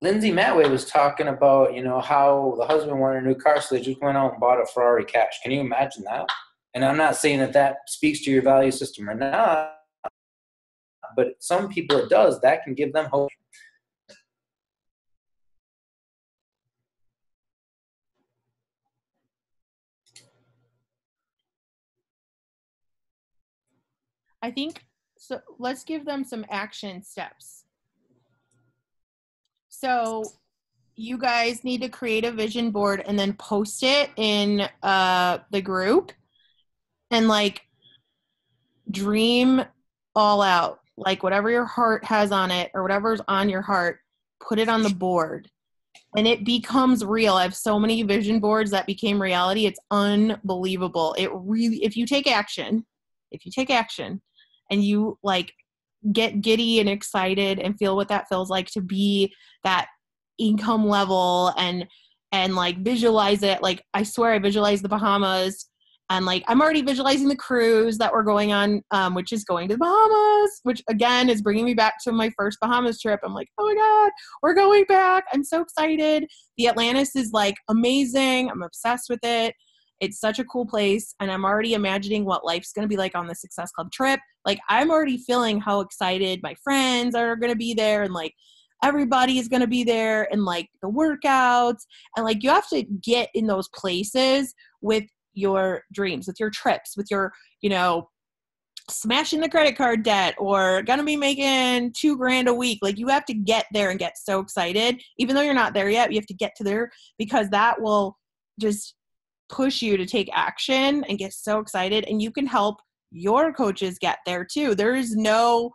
Lindsay Matway was talking about, how the husband wanted a new car, so they just went out and bought a Ferrari cash. Can you imagine that? And I'm not saying that speaks to your value system or not, but some people it does. That can give them hope.
I think so. Let's give them some action steps. So you guys need to create a vision board and then post it in the group and like dream all out, like whatever your heart has on it or whatever's on your heart, put it on the board and it becomes real. I have so many vision boards that became reality. It's unbelievable. It really, if you take action and you like get giddy and excited and feel what that feels like to be that income level and like visualize it. Like I swear I visualize the Bahamas and like I'm already visualizing the cruise that we're going on, which is going to the Bahamas, which again is bringing me back to my first Bahamas trip. I'm like, oh my God, we're going back. I'm so excited. The Atlantis is like amazing. I'm obsessed with it. It's such a cool place. And I'm already imagining what life's going to be like on the Success Club trip. Like I'm already feeling how excited my friends are going to be there. And like everybody is going to be there and like the workouts. And like you have to get in those places with your dreams, with your trips, with your, smashing the credit card debt or going to be making $2,000 a week. Like you have to get there and get so excited. Even though you're not there yet, you have to get to there because that will just push you to take action and get so excited. And you can help your coaches get there too. There is no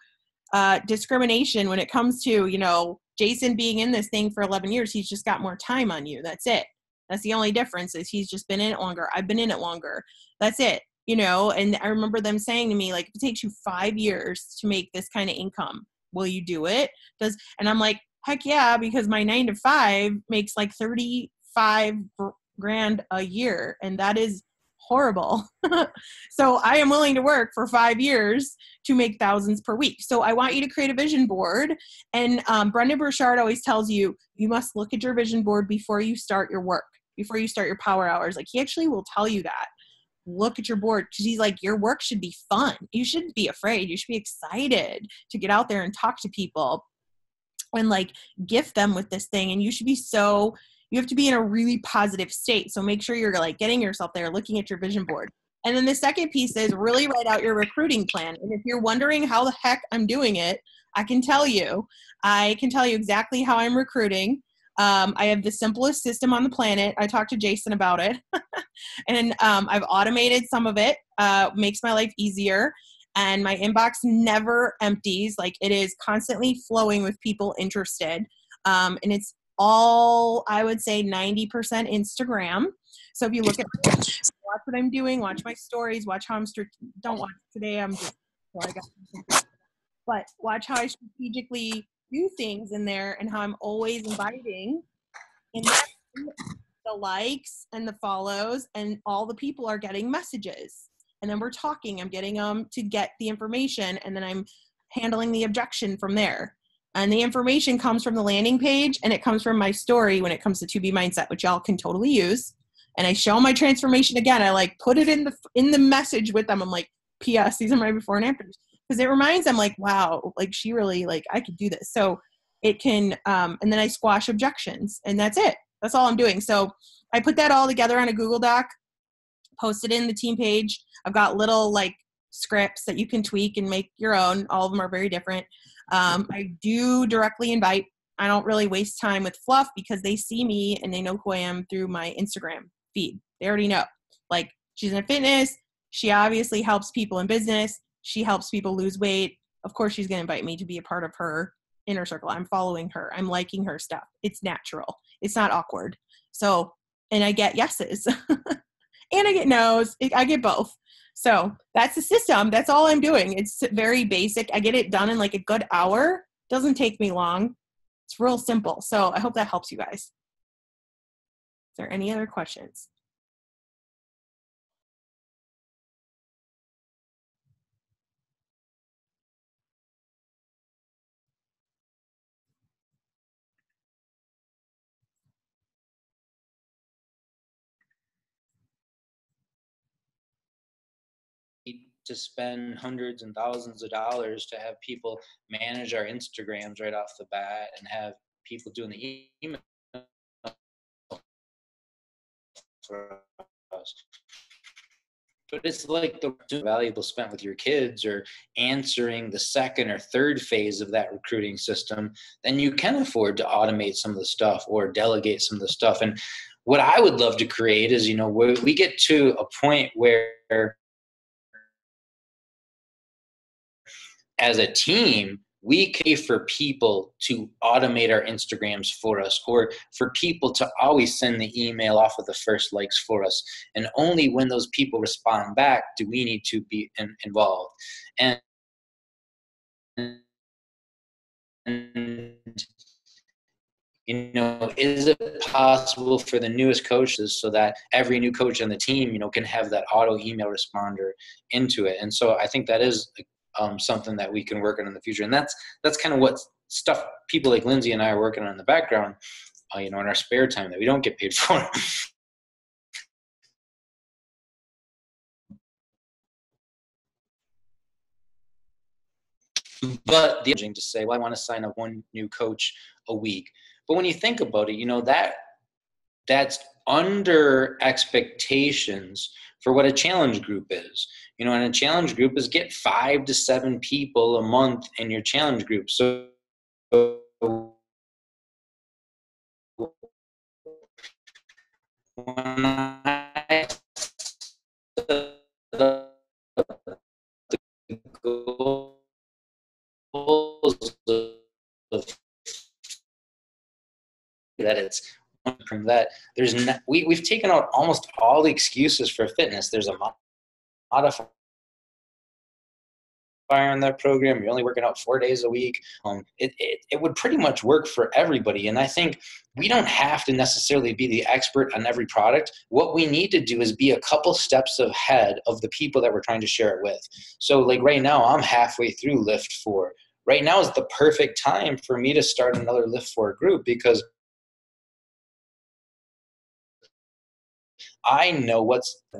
discrimination when it comes to, Jason being in this thing for 11 years. He's just got more time on you. That's it. That's the only difference is he's just been in it longer. I've been in it longer. That's it. And I remember them saying to me, like, if it takes you 5 years to make this kind of income, will you do it? And I'm like, heck yeah, because my 9 to 5 makes like 35 grand a year. And that is horrible. So I am willing to work for 5 years to make thousands per week. So I want you to create a vision board. And Brendan Burchard always tells you, you must look at your vision board before you start your work, before you start your power hours. Like he actually will tell you that. Look at your board because he's like, your work should be fun. You shouldn't be afraid. You should be excited to get out there and talk to people and like gift them with this thing. And you have to be in a really positive state. So make sure you're like getting yourself there, looking at your vision board. And then the second piece is really write out your recruiting plan. And if you're wondering how the heck I'm doing it, I can tell you exactly how I'm recruiting. I have the simplest system on the planet. I talked to Jason about it. And I've automated some of it, makes my life easier. And my inbox never empties. Like it is constantly flowing with people interested. And it's all, I would say 90% Instagram. So if you look at watch what I'm doing, watch my stories, watch how don't watch today. But watch how I strategically do things in there and how I'm always inviting and the likes and the follows and all the people are getting messages. And then we're talking, I'm getting them to get the information and then I'm handling the objection from there. And the information comes from the landing page and it comes from my story when it comes to 2B mindset, which y'all can totally use. And I show my transformation again. I like put it in the message with them. I'm like, P.S. These are my before and afters. Because it reminds them like, wow, like she really like, I could do this. So it can, and then I squash objections and that's it. That's all I'm doing. So I put that all together on a Google Doc, post it in the team page. I've got little like scripts that you can tweak and make your own. All of them are very different. I do directly invite. I don't really waste time with fluff because they see me and they know who I am through my Instagram feed. They already know. Like she's in fitness. She obviously helps people in business. She helps people lose weight. Of course, she's going to invite me to be a part of her inner circle. I'm following her. I'm liking her stuff. It's natural. It's not awkward. So and I get yeses and I get no's. I get both. So that's the system. That's all I'm doing. It's very basic. I get it done in like a good hour. Doesn't take me long. It's real simple. So I hope that helps you guys. Is there any other questions?
To spend hundreds and thousands of dollars to have people manage our Instagrams right off the bat and have people doing the email for us. But it's like the valuable spent with your kids or answering the second or third phase of that recruiting system, then you can afford to automate some of the stuff or delegate some of the stuff. And what I would love to create is, we get to a point where as a team, we pay for people to automate our Instagrams for us, or for people to always send the email off of the first likes for us. And only when those people respond back do we need to be involved. And is it possible for the newest coaches so that every new coach on the team, can have that auto email responder into it? And so I think that is something that we can work on in the future. And that's kind of what stuff people like Lindsay and I are working on in the background, in our spare time that we don't get paid for. But the to say, well, I want to sign up one new coach a week. But when you think about it, that's under expectations for what a challenge group is. And a challenge group is get 5 to 7 people a month in your challenge group. So when I set up the goals of that it's from that, we've taken out almost all the excuses for fitness. There's a modifier in that program. You're only working out 4 days a week. It would pretty much work for everybody. And I think we don't have to necessarily be the expert on every product. What we need to do is be a couple steps ahead of the people that we're trying to share it with. So like right now, I'm halfway through Lift 4. Right now is the perfect time for me to start another Lift 4 group, because I know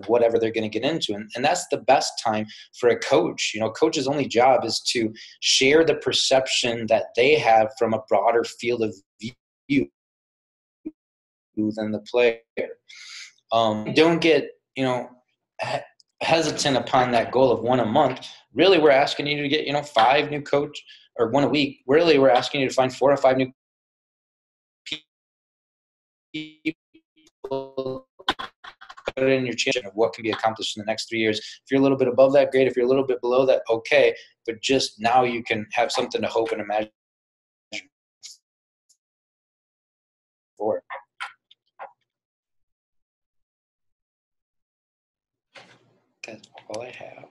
whatever they're going to get into. And that's the best time for a coach. Coach's only job is to share the perception that they have from a broader field of view than the player. Don't get, hesitant upon that goal of 1 a month. Really, we're asking you to get, 5 new coach, or 1 a week. Really, we're asking you to find 4 or 5 new people. Put it in your channel of what can be accomplished in the next 3 years. If you're a little bit above that, great. If you're a little bit below that, okay. But just now you can have something to hope and imagine for. That's all I have.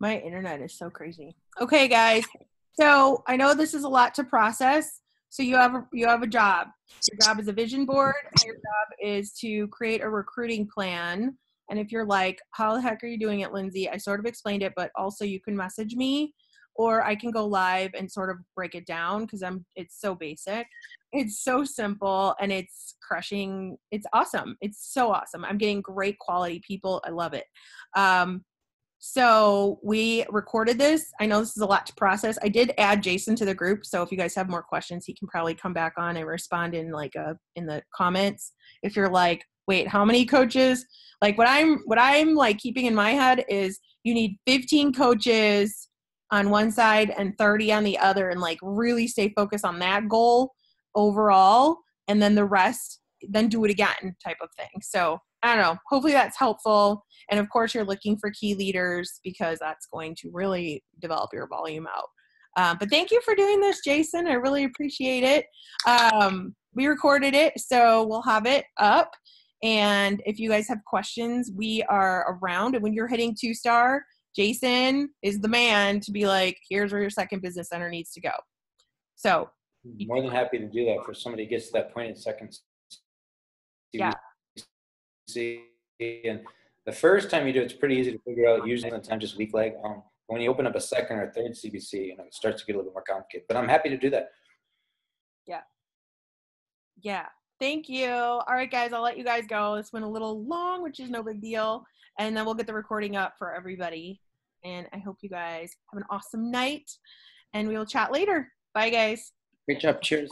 My internet is so crazy. Okay, guys. So I know this is a lot to process. So you have a job. Your job is a vision board. Your job is to create a recruiting plan. And if you're like, how the heck are you doing it, Lindsay? I sort of explained it, but also you can message me, or I can go live and sort of break it down, because it's so basic. It's so simple, and it's crushing. It's awesome. It's so awesome. I'm getting great quality people. I love it. So we recorded this. I know this is a lot to process. I did add Jason to the group, so if you guys have more questions, he can probably come back on and respond in in the comments. If you're like, wait, how many coaches? Like what I'm like keeping in my head is you need 15 coaches on one side and 30 on the other, and like really stay focused on that goal overall, and then the rest, then do it again type of thing. So I don't know. Hopefully that's helpful. And of course, you're looking for key leaders, because that's going to really develop your volume out. But thank you for doing this, Jason. I really appreciate it. We recorded it, so we'll have it up. And if you guys have questions, we are around. And when you're hitting 2-star, Jason is the man to be like, here's where your second business center needs to go. So
more than happy to do that for somebody who gets to that point in second
yeah.
CBC. And the first time you do it, it's pretty easy to figure out. Usually the time just weak leg. When you open up a second or third CBC, it starts to get a little bit more complicated. But I'm happy to do that.
Yeah. Thank you. All right, guys, I'll let you guys go. This went a little long, which is no big deal. And then we'll get the recording up for everybody. And I hope you guys have an awesome night. And we will chat later. Bye, guys.
Great job. Cheers.